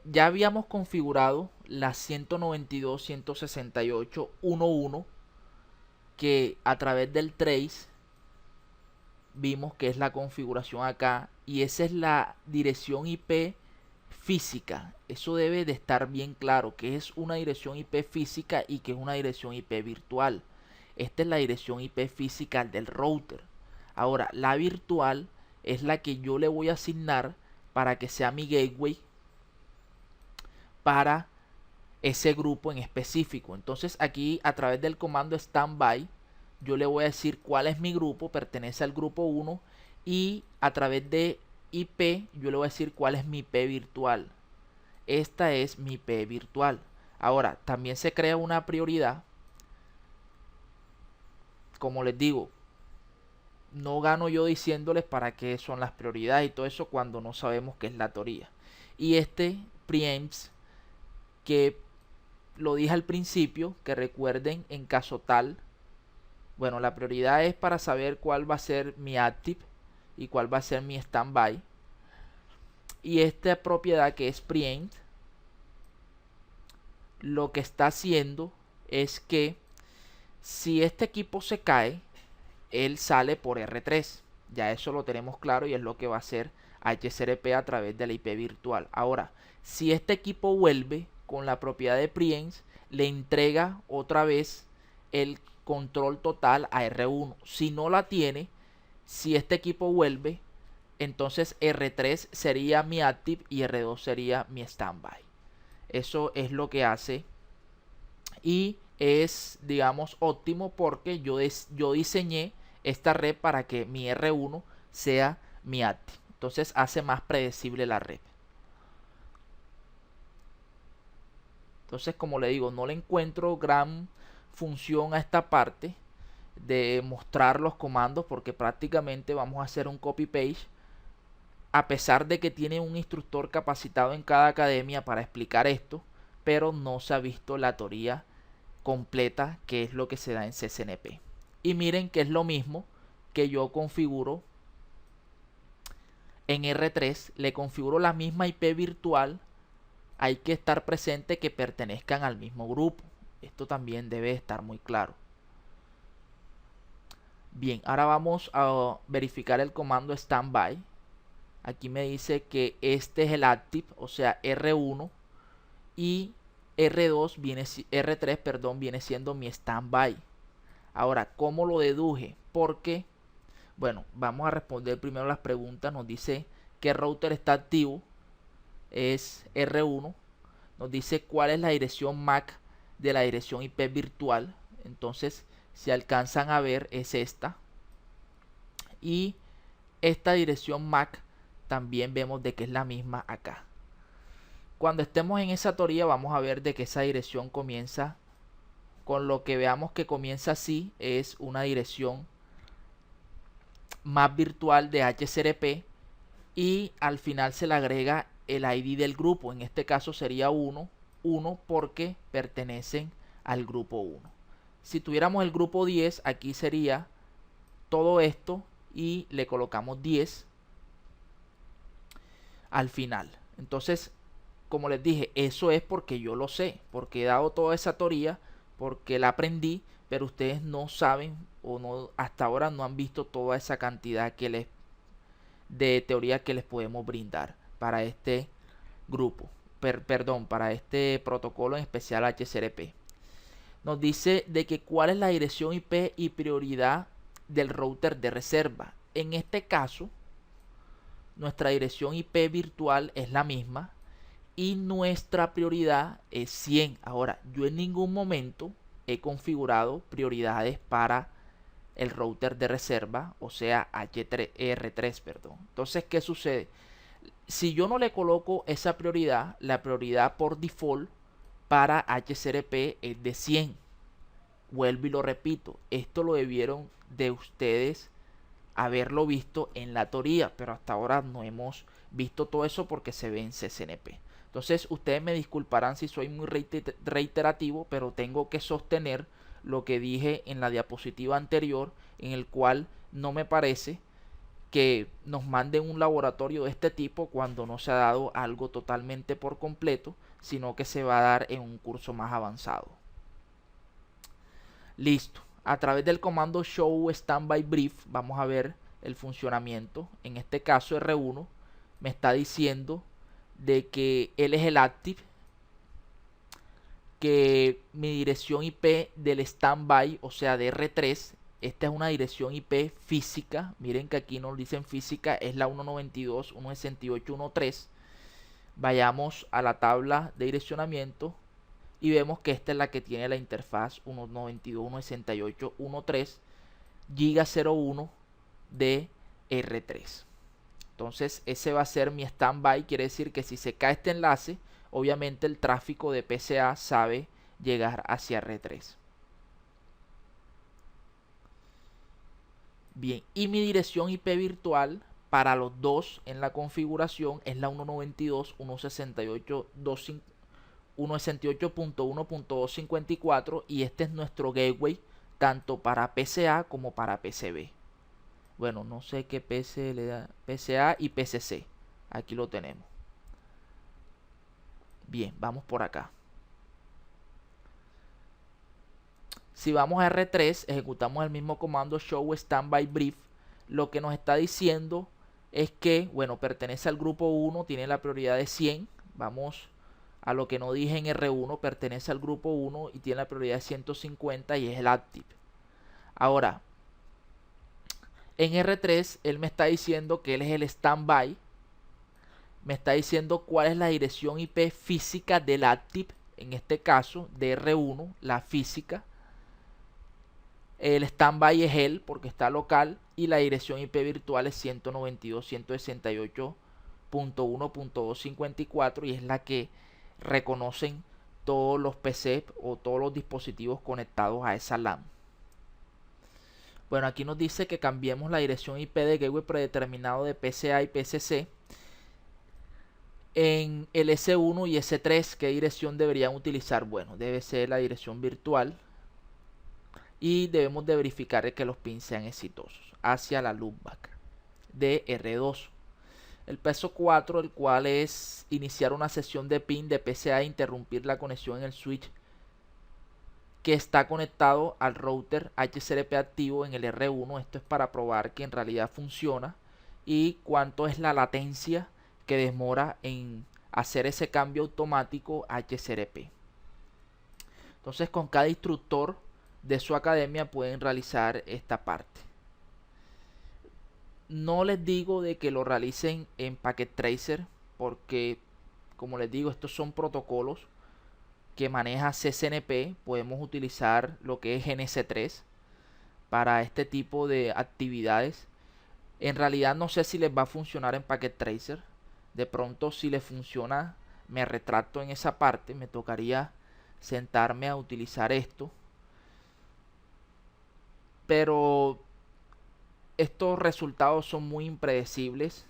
ya habíamos configurado la 192.168.1.1, que a través del trace vimos que es la configuración acá, y esa es la dirección IP física. Eso debe de estar bien claro, que es una dirección IP física y que es una dirección IP virtual. Esta es la dirección IP física del router. Ahora, la virtual es la que yo le voy a asignar para que sea mi gateway para ese grupo en específico. Entonces aquí, a través del comando standby, yo le voy a decir cuál es mi grupo, pertenece al grupo 1, y a través de IP yo le voy a decir cuál es mi IP virtual. Esta es mi IP virtual. Ahora, también se crea una prioridad. Como les digo, no gano yo diciéndoles para qué son las prioridades y todo eso cuando no sabemos qué es la teoría. Y este preempts, que lo dije al principio, que recuerden en caso tal, bueno, la prioridad es para saber cuál va a ser mi active y cuál va a ser mi standby. Y esta propiedad, que es preempt, lo que está haciendo es que si este equipo se cae, él sale por R3. Ya eso lo tenemos claro y es lo que va a hacer HSRP a través de la IP virtual. Ahora, si este equipo vuelve con la propiedad de preempt, le entrega otra vez el control total a R1. Si no la tiene, si este equipo vuelve, entonces R3 sería mi active y R2 sería mi standby. Eso es lo que hace y es, digamos, óptimo porque yo diseñé esta red para que mi R1 sea mi active. Entonces hace más predecible la red. Entonces, como le digo, no le encuentro gran función a esta parte de mostrar los comandos porque prácticamente vamos a hacer un copy paste, a pesar de que tiene un instructor capacitado en cada academia para explicar esto, pero no se ha visto la teoría completa, que es lo que se da en CCNP. Y miren que es lo mismo que yo configuro en R3, le configuro la misma IP virtual. Hay que estar presente que pertenezcan al mismo grupo. Esto también debe estar muy claro. Bien, ahora vamos a verificar el comando standby. Aquí me dice que este es el active, o sea R1, y R3, perdón, viene siendo mi standby. Ahora, ¿cómo lo deduje? Porque, bueno, vamos a responder primero las preguntas. Nos dice qué router está activo, es R1. Nos dice cuál es la dirección MAC de la dirección IP virtual. Entonces, si alcanzan a ver, es esta. Y esta dirección MAC también vemos de que es la misma acá. Cuando estemos en esa teoría vamos a ver de que esa dirección comienza con lo que veamos que comienza así, es una dirección más virtual de HSRP, y al final se le agrega el ID del grupo. En este caso sería 1 porque pertenecen al grupo 1. Si tuviéramos el grupo 10, aquí sería todo esto y le colocamos 10 al final. Entonces, como les dije, eso es porque yo lo sé, porque he dado toda esa teoría, porque la aprendí, pero ustedes no saben o no, hasta ahora no han visto toda esa cantidad de teoría que les podemos brindar para este grupo, perdón, para este protocolo en especial HCRP. Nos dice de que cuál es la dirección IP y prioridad del router de reserva. En este caso, nuestra dirección IP virtual es la misma y nuestra prioridad es 100. Ahora, yo en ningún momento he configurado prioridades para el router de reserva, o sea, R3, perdón. Entonces, ¿qué sucede? Si yo no le coloco esa prioridad, la prioridad por default para HCRP es de 100. Vuelvo y lo repito, esto lo debieron de ustedes haberlo visto en la teoría, pero hasta ahora no hemos visto todo eso porque se ve en CCNP. Entonces ustedes me disculparán si soy muy reiterativo, pero tengo que sostener lo que dije en la diapositiva anterior, en el cual no me parece que nos manden un laboratorio de este tipo cuando no se ha dado algo totalmente por completo, sino que se va a dar en un curso más avanzado. Listo. A través del comando show standby brief vamos a ver el funcionamiento. En este caso R1 me está diciendo de que él es el active, que mi dirección IP del standby, o sea de R3, esta es una dirección IP física. Miren que aquí nos dicen física, es la 192.168.1.3. Vayamos a la tabla de direccionamiento y vemos que esta es la que tiene la interfaz 192.168.1.3 giga 01 de R3. Entonces ese va a ser mi standby, quiere decir que si se cae este enlace, obviamente el tráfico de PCA sabe llegar hacia R3. Bien, y mi dirección IP virtual para los dos en la configuración es la 192.168.1.254 y este es nuestro gateway tanto para PCA como para PCB. Bueno, no sé qué PC le da, PCA y PCC. Aquí lo tenemos. Bien, vamos por acá. Si vamos a R3, ejecutamos el mismo comando show standby brief. Lo que nos está diciendo es que, bueno, pertenece al grupo 1, tiene la prioridad de 100. Vamos a lo que no dije en R1, pertenece al grupo 1 y tiene la prioridad de 150 y es el active. Ahora, en R3 él me está diciendo que él es el standby. Me está diciendo cuál es la dirección IP física del active, en este caso de R1, la física. El standby es él porque está local y la dirección IP virtual es 192.168.1.254 y es la que reconocen todos los PC o todos los dispositivos conectados a esa LAN. Bueno, aquí nos dice que cambiemos la dirección IP de gateway predeterminado de PCA y PCC. En el S1 y S3, ¿qué dirección deberían utilizar? Bueno, debe ser la dirección virtual y debemos de verificar que los pins sean exitosos hacia la loopback de R2. El paso 4, el cual es iniciar una sesión de pin de PCA e interrumpir la conexión en el switch que está conectado al router HCRP activo en el R1. Esto es para probar que en realidad funciona y cuánto es la latencia que demora en hacer ese cambio automático HCRP. Entonces con cada instructor de su academia pueden realizar esta parte. No les digo de que lo realicen en Packet Tracer porque, como les digo, estos son protocolos que maneja CCNP. Podemos utilizar lo que es NC3 para este tipo de actividades. En realidad no sé si les va a funcionar en Packet Tracer. De pronto si les funciona me retracto en esa parte. Me tocaría sentarme a utilizar esto. Pero estos resultados son muy impredecibles.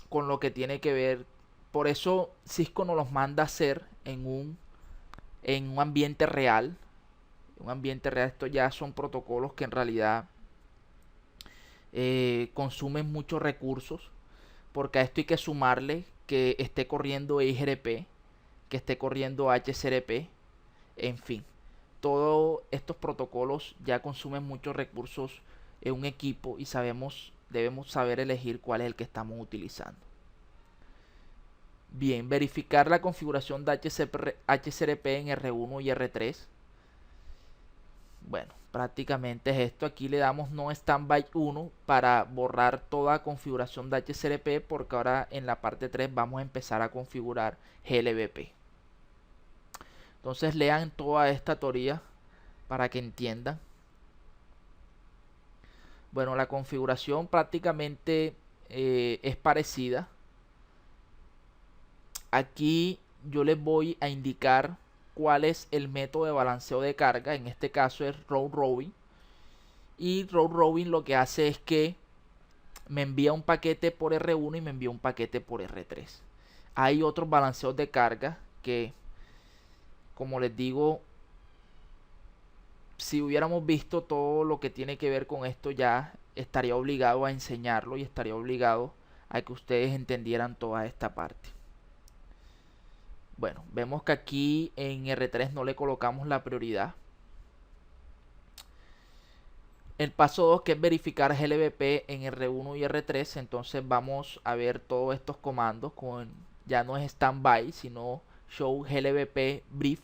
con lo que tiene que ver. Por eso Cisco nos los manda a hacer en un ambiente real. Un ambiente real, estos ya son protocolos que en realidad consumen muchos recursos, porque a esto hay que sumarle que esté corriendo XRP, que esté corriendo HCRP, en fin. Todos estos protocolos ya consumen muchos recursos en un equipo y debemos saber elegir cuál es el que estamos utilizando. Bien, verificar la configuración de HCRP en R1 y R3. Bueno, prácticamente es esto. Aquí le damos no standby 1 para borrar toda configuración de HCRP, porque ahora en la parte 3 vamos a empezar a configurar GLBP. Entonces lean toda esta teoría para que entiendan. Bueno, la configuración prácticamente es parecida. Aquí yo les voy a indicar cuál es el método de balanceo de carga. En este caso es round robin. Y round robin lo que hace es que me envía un paquete por R1 y me envía un paquete por R3. Hay otros balanceos de carga que, como les digo, si hubiéramos visto todo lo que tiene que ver con esto, ya estaría obligado a enseñarlo y estaría obligado a que ustedes entendieran toda esta parte. Bueno, vemos que aquí en R3 no le colocamos la prioridad. El paso 2, que es verificar GLBP en R1 y R3, entonces vamos a ver todos estos comandos con, ya no es standby, sino show GLBP brief.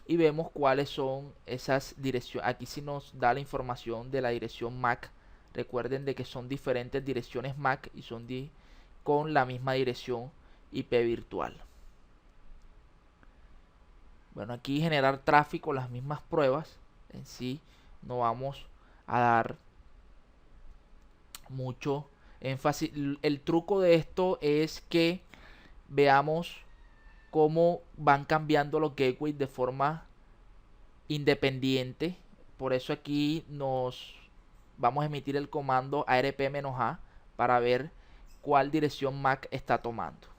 Y vemos cuáles son esas direcciones. Aquí sí nos da la información de la dirección MAC. Recuerden de que son diferentes direcciones MAC y son con la misma dirección IP virtual. Bueno, aquí generar tráfico, las mismas pruebas. En sí no vamos a dar mucho énfasis. El truco de esto es que veamos cómo van cambiando los gateways de forma independiente. Por eso aquí nos vamos a emitir el comando ARP-A para ver cuál dirección MAC está tomando.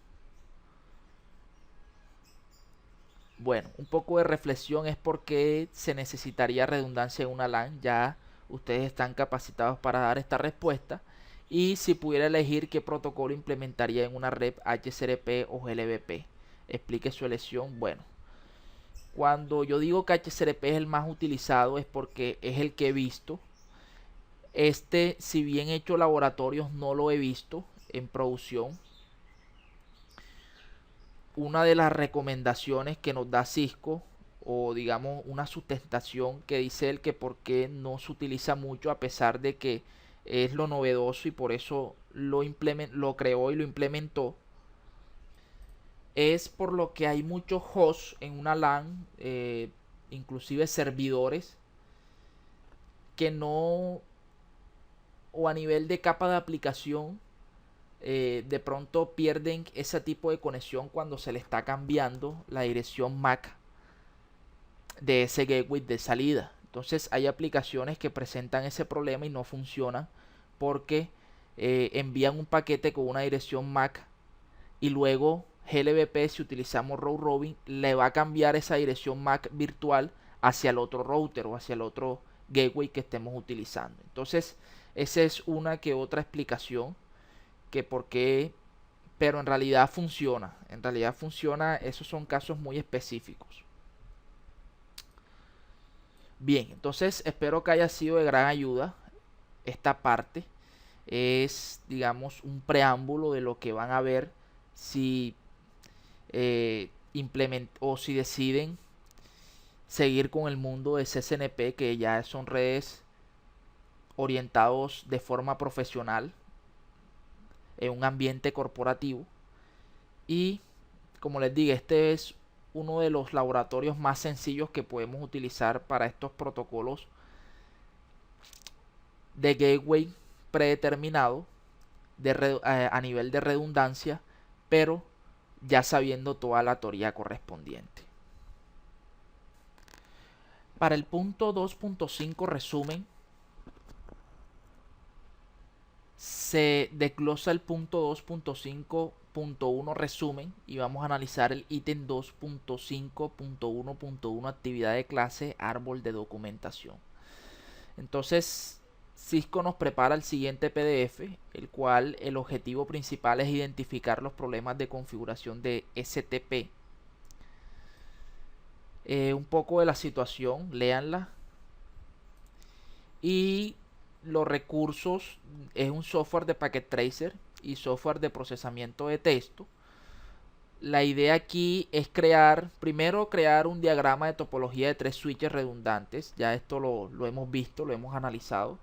Bueno, un poco de reflexión es porque se necesitaría redundancia en una LAN. Ya ustedes están capacitados para dar esta respuesta. Y si pudiera elegir qué protocolo implementaría en una red HCRP o GLBP, explique su elección. Bueno, cuando yo digo que HCRP es el más utilizado es porque es el que he visto. Si bien he hecho laboratorios, no lo he visto en producción. Una de las recomendaciones que nos da Cisco, o digamos una sustentación que dice él, que por qué no se utiliza mucho a pesar de que es lo novedoso y por eso lo creó y lo implementó, es por lo que hay muchos hosts en una LAN, inclusive servidores que no, o a nivel de capa de aplicación, de pronto pierden ese tipo de conexión cuando se le está cambiando la dirección MAC de ese gateway de salida. Entonces hay aplicaciones que presentan ese problema y no funcionan porque envían un paquete con una dirección MAC y luego GLBP, si utilizamos round robin, le va a cambiar esa dirección MAC virtual hacia el otro router o hacia el otro gateway que estemos utilizando. Entonces esa es una que otra explicación que por qué, pero en realidad funciona. En realidad funciona, esos son casos muy específicos. Bien, entonces espero que haya sido de gran ayuda. Esta parte es, digamos, un preámbulo de lo que van a ver si o si deciden seguir con el mundo de CCNP, que ya son redes orientados de forma profesional en un ambiente corporativo. Y como les digo, este es uno de los laboratorios más sencillos que podemos utilizar para estos protocolos de gateway predeterminado a nivel de redundancia, pero ya sabiendo toda la teoría correspondiente. Para el punto 2.5 resumen, se desglosa el punto 2.5.1 resumen y vamos a analizar el ítem 2.5.1.1 actividad de clase árbol de documentación. Entonces Cisco nos prepara el siguiente PDF, el cual el objetivo principal es identificar los problemas de configuración de STP. Un poco de la situación, léanla. Y los recursos es un software de packet tracer y software de procesamiento de texto. La idea aquí es primero crear un diagrama de topología de 3 switches redundantes. Ya esto lo hemos visto, lo hemos analizado.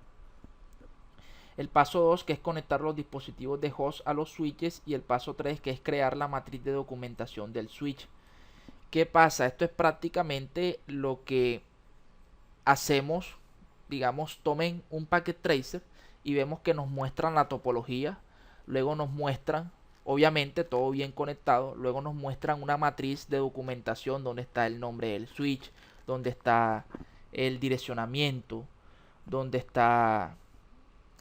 El paso 2, que es conectar los dispositivos de host a los switches, y el paso 3, que es crear la matriz de documentación del switch. ¿Qué pasa? Esto es prácticamente lo que hacemos. Digamos, tomen un packet tracer y vemos que nos muestran la topología, luego nos muestran, obviamente todo bien conectado, luego nos muestran una matriz de documentación donde está el nombre del switch, donde está el direccionamiento, donde está,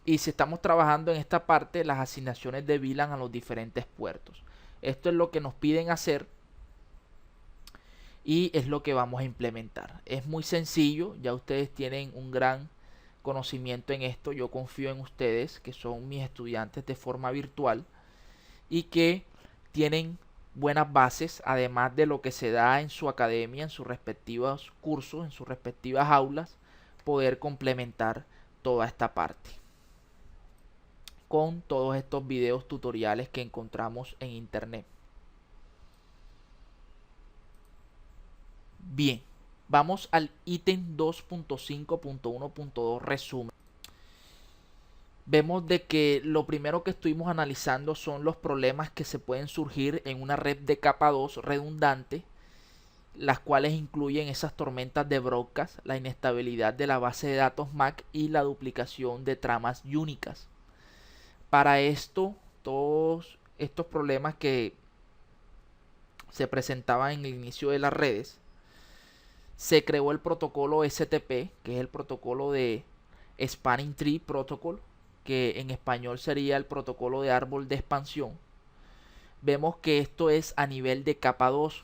y si estamos trabajando en esta parte, las asignaciones de VLAN a los diferentes puertos. Esto es lo que nos piden hacer y es lo que vamos a implementar. Es muy sencillo, ya ustedes tienen un gran conocimiento en esto. Yo confío en ustedes, que son mis estudiantes de forma virtual y que tienen buenas bases, además de lo que se da en su academia, en sus respectivos cursos, en sus respectivas aulas, poder complementar toda esta parte con todos estos videos tutoriales que encontramos en internet. Bien, vamos al ítem 2.5.1.2 resumen. Vemos de que lo primero que estuvimos analizando son los problemas que se pueden surgir en una red de capa 2 redundante, las cuales incluyen esas tormentas de broadcast, la inestabilidad de la base de datos MAC y la duplicación de tramas únicas. Para esto, todos estos problemas que se presentaban en el inicio de las redes, se creó el protocolo STP, que es el protocolo de Spanning Tree Protocol, que en español sería el protocolo de árbol de expansión. Vemos que esto es a nivel de capa 2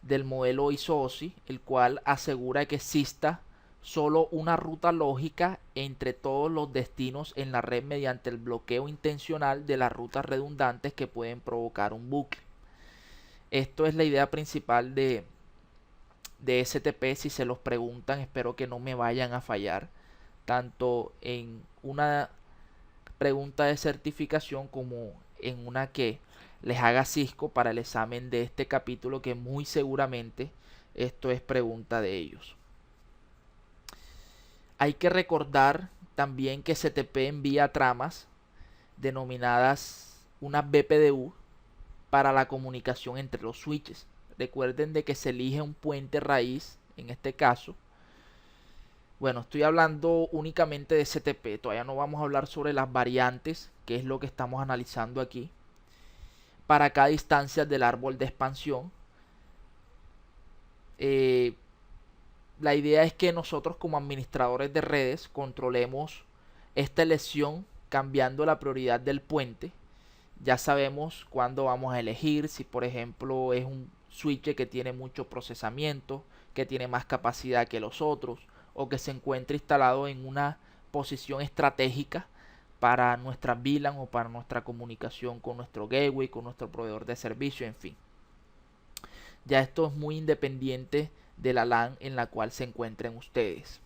del modelo ISO-OSI, el cual asegura que exista solo una ruta lógica entre todos los destinos en la red mediante el bloqueo intencional de las rutas redundantes que pueden provocar un bucle. Esto es la idea principal de STP. Si se los preguntan, espero que no me vayan a fallar, tanto en una pregunta de certificación como en una que les haga Cisco para el examen de este capítulo, que muy seguramente esto es pregunta de ellos. Hay que recordar también que STP envía tramas denominadas unas BPDU para la comunicación entre los switches. Recuerden de que se elige un puente raíz en este caso. Bueno, estoy hablando únicamente de STP, todavía no vamos a hablar sobre las variantes, que es lo que estamos analizando aquí. Para cada instancia del árbol de expansión, la idea es que nosotros como administradores de redes controlemos esta elección cambiando la prioridad del puente. Ya sabemos cuándo vamos a elegir, si por ejemplo es un switch que tiene mucho procesamiento, que tiene más capacidad que los otros, o que se encuentra instalado en una posición estratégica para nuestra VLAN o para nuestra comunicación con nuestro gateway, con nuestro proveedor de servicio, en fin. Ya esto es muy independiente de la LAN en la cual se encuentren ustedes.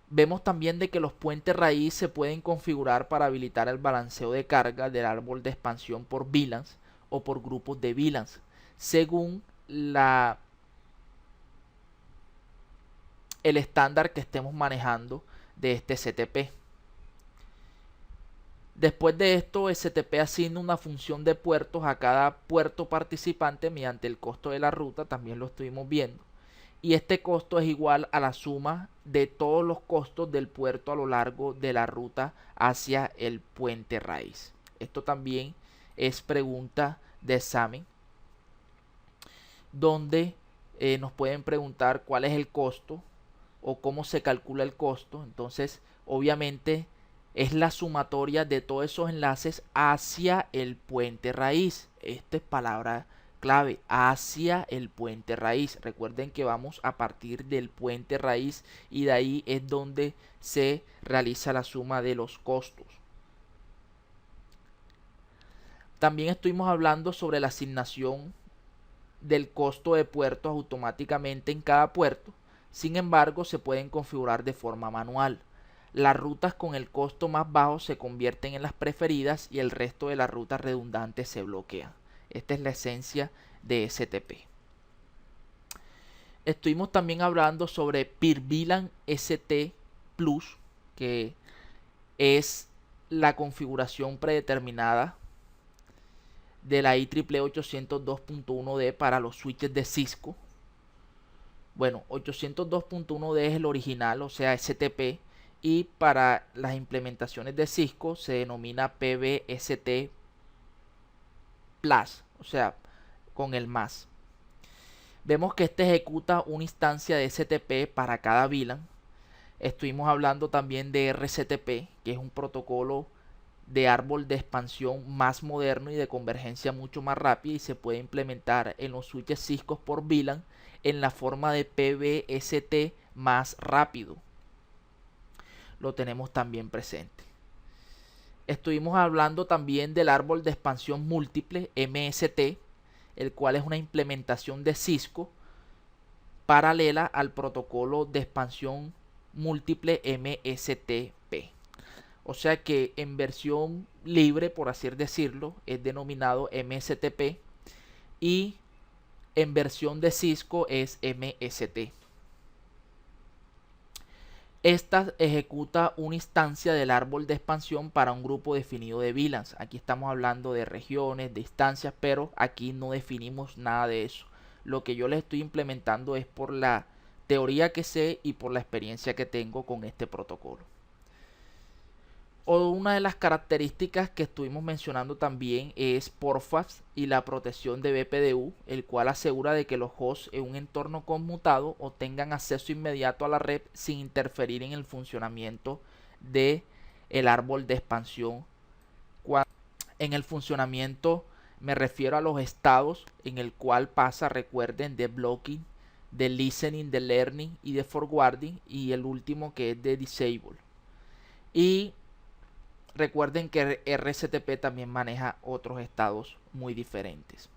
Vemos también de que los puentes raíz se pueden configurar para habilitar el balanceo de carga del árbol de expansión por VLANs o por grupos de VLANs, según el estándar que estemos manejando de este STP. Después de esto, STP asigna una función de puertos a cada puerto participante mediante el costo de la ruta, también lo estuvimos viendo. Y este costo es igual a la suma de todos los costos del puerto a lo largo de la ruta hacia el puente raíz. Esto también es pregunta de examen, donde nos pueden preguntar cuál es el costo o cómo se calcula el costo. Entonces, obviamente es la sumatoria de todos esos enlaces hacia el puente raíz. Esta es palabra clave, hacia el puente raíz. Recuerden que vamos a partir del puente raíz y de ahí es donde se realiza la suma de los costos. También estuvimos hablando sobre la asignación del costo de puertos automáticamente en cada puerto. Sin embargo, se pueden configurar de forma manual. Las rutas con el costo más bajo se convierten en las preferidas y el resto de las rutas redundantes se bloquean. Esta es la esencia de STP. Estuvimos también hablando sobre PeerVLAN ST Plus, que es la configuración predeterminada de la IEEE 802.1d para los switches de Cisco. Bueno, 802.1d es el original, o sea, STP, y para las implementaciones de Cisco se denomina PBST Plus, o sea, con el más. Vemos que este ejecuta una instancia de STP para cada VLAN. Estuvimos hablando también de RCTP, que es un protocolo de árbol de expansión más moderno y de convergencia mucho más rápida y se puede implementar en los switches Cisco por VLAN en la forma de PBST más rápido. Lo tenemos también presente. Estuvimos hablando también del árbol de expansión múltiple MST, el cual es una implementación de Cisco paralela al protocolo de expansión múltiple MSTP. O sea que en versión libre, por así decirlo, es denominado MSTP y en versión de Cisco es MST. Esta ejecuta una instancia del árbol de expansión para un grupo definido de VLANs. Aquí estamos hablando de regiones, de instancias, pero aquí no definimos nada de eso. Lo que yo les estoy implementando es por la teoría que sé y por la experiencia que tengo con este protocolo. O una de las características que estuvimos mencionando también es Portfast y la protección de BPDU, el cual asegura de que los hosts en un entorno conmutado obtengan acceso inmediato a la red sin interferir en el funcionamiento de el árbol de expansión. En el funcionamiento me refiero a los estados en el cual pasa, recuerden, de blocking, de listening, de learning y de forwarding, y el último que es de disable. Y recuerden que RCTP también maneja otros estados muy diferentes.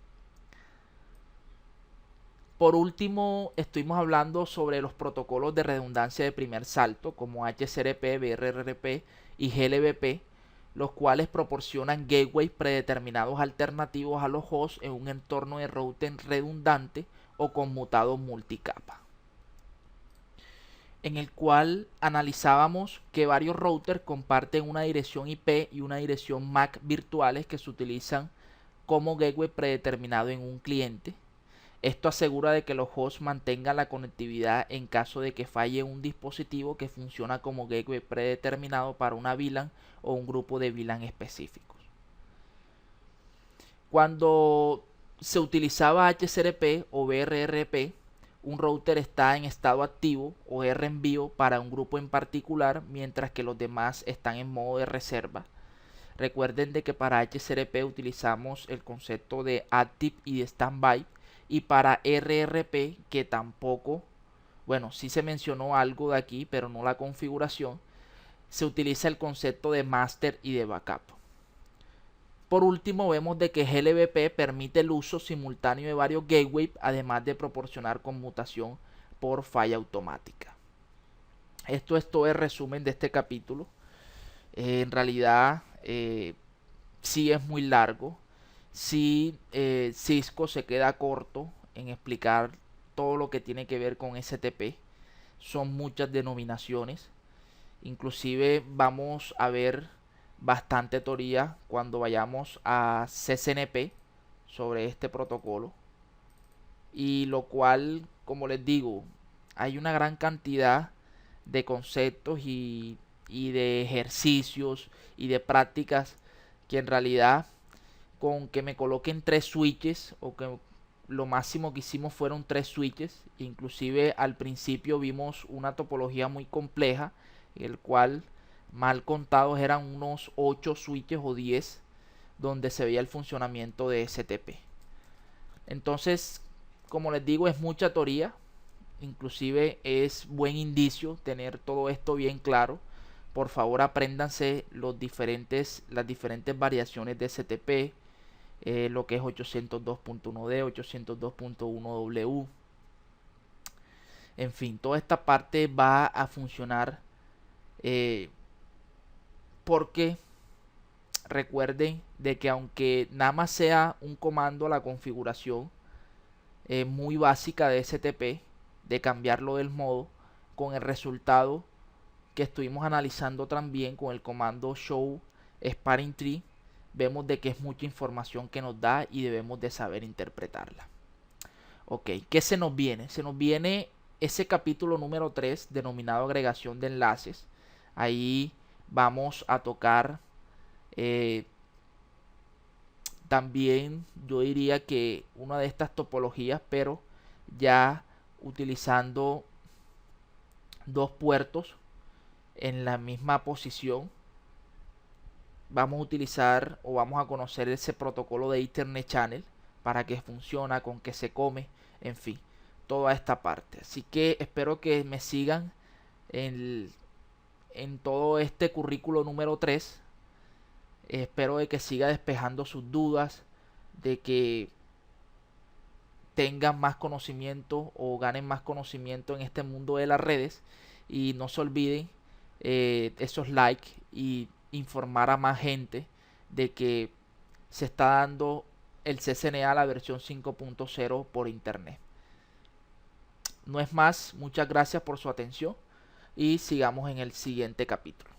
Por último, estuvimos hablando sobre los protocolos de redundancia de primer salto como HCRP, BRRP y GLBP, los cuales proporcionan gateways predeterminados alternativos a los hosts en un entorno de routing redundante o conmutado multicapa, en el cual analizábamos que varios routers comparten una dirección IP y una dirección MAC virtuales que se utilizan como gateway predeterminado en un cliente. Esto asegura de que los hosts mantengan la conectividad en caso de que falle un dispositivo que funciona como gateway predeterminado para una VLAN o un grupo de VLAN específicos. Cuando se utilizaba HCRP o BRRP, un router está en estado activo o de reenvío para un grupo en particular, mientras que los demás están en modo de reserva. Recuerden de que para HCRP utilizamos el concepto de active y de standby, y para RRP, que tampoco, bueno, sí se mencionó algo de aquí, pero no la configuración, se utiliza el concepto de master y de backup. Por último, vemos de que GLBP permite el uso simultáneo de varios gateways, además de proporcionar conmutación por falla automática. Esto es todo el resumen de este capítulo. En realidad, sí es muy largo. Sí, Cisco se queda corto en explicar todo lo que tiene que ver con STP. Son muchas denominaciones. Inclusive vamos a ver bastante teoría cuando vayamos a CCNP sobre este protocolo, y lo cual, como les digo, hay una gran cantidad de conceptos y de ejercicios y de prácticas que en realidad con que me coloquen 3 switches, o que lo máximo que hicimos fueron 3 switches, inclusive al principio vimos una topología muy compleja, el cual mal contados eran unos 8 switches o 10 donde se veía el funcionamiento de STP. Entonces, como les digo, es mucha teoría. Inclusive es buen indicio tener todo esto bien claro. Por favor, apréndanse las diferentes variaciones de STP, lo que es 802.1D, 802.1W. En fin, toda esta parte va a funcionar porque recuerden de que aunque nada más sea un comando a la configuración muy básica de STP, de cambiarlo del modo, con el resultado que estuvimos analizando también con el comando show sparring tree, vemos de que es mucha información que nos da y debemos de saber interpretarla. Ok, ¿qué se nos viene? Se nos viene ese capítulo número 3 denominado agregación de enlaces. Ahí vamos a tocar también, yo diría que una de estas topologías, pero ya utilizando dos puertos en la misma posición. Vamos a utilizar o vamos a conocer ese protocolo de Ethernet Channel, para qué funciona, con qué se come, en fin, toda esta parte. Así que espero que me sigan en todo este currículo número 3. Espero de que siga despejando sus dudas, de que tengan más conocimiento o ganen más conocimiento en este mundo de las redes. Y no se olviden esos likes y informar a más gente de que se está dando el CCNA la versión 5.0 por internet. No es más, muchas gracias por su atención y sigamos en el siguiente capítulo.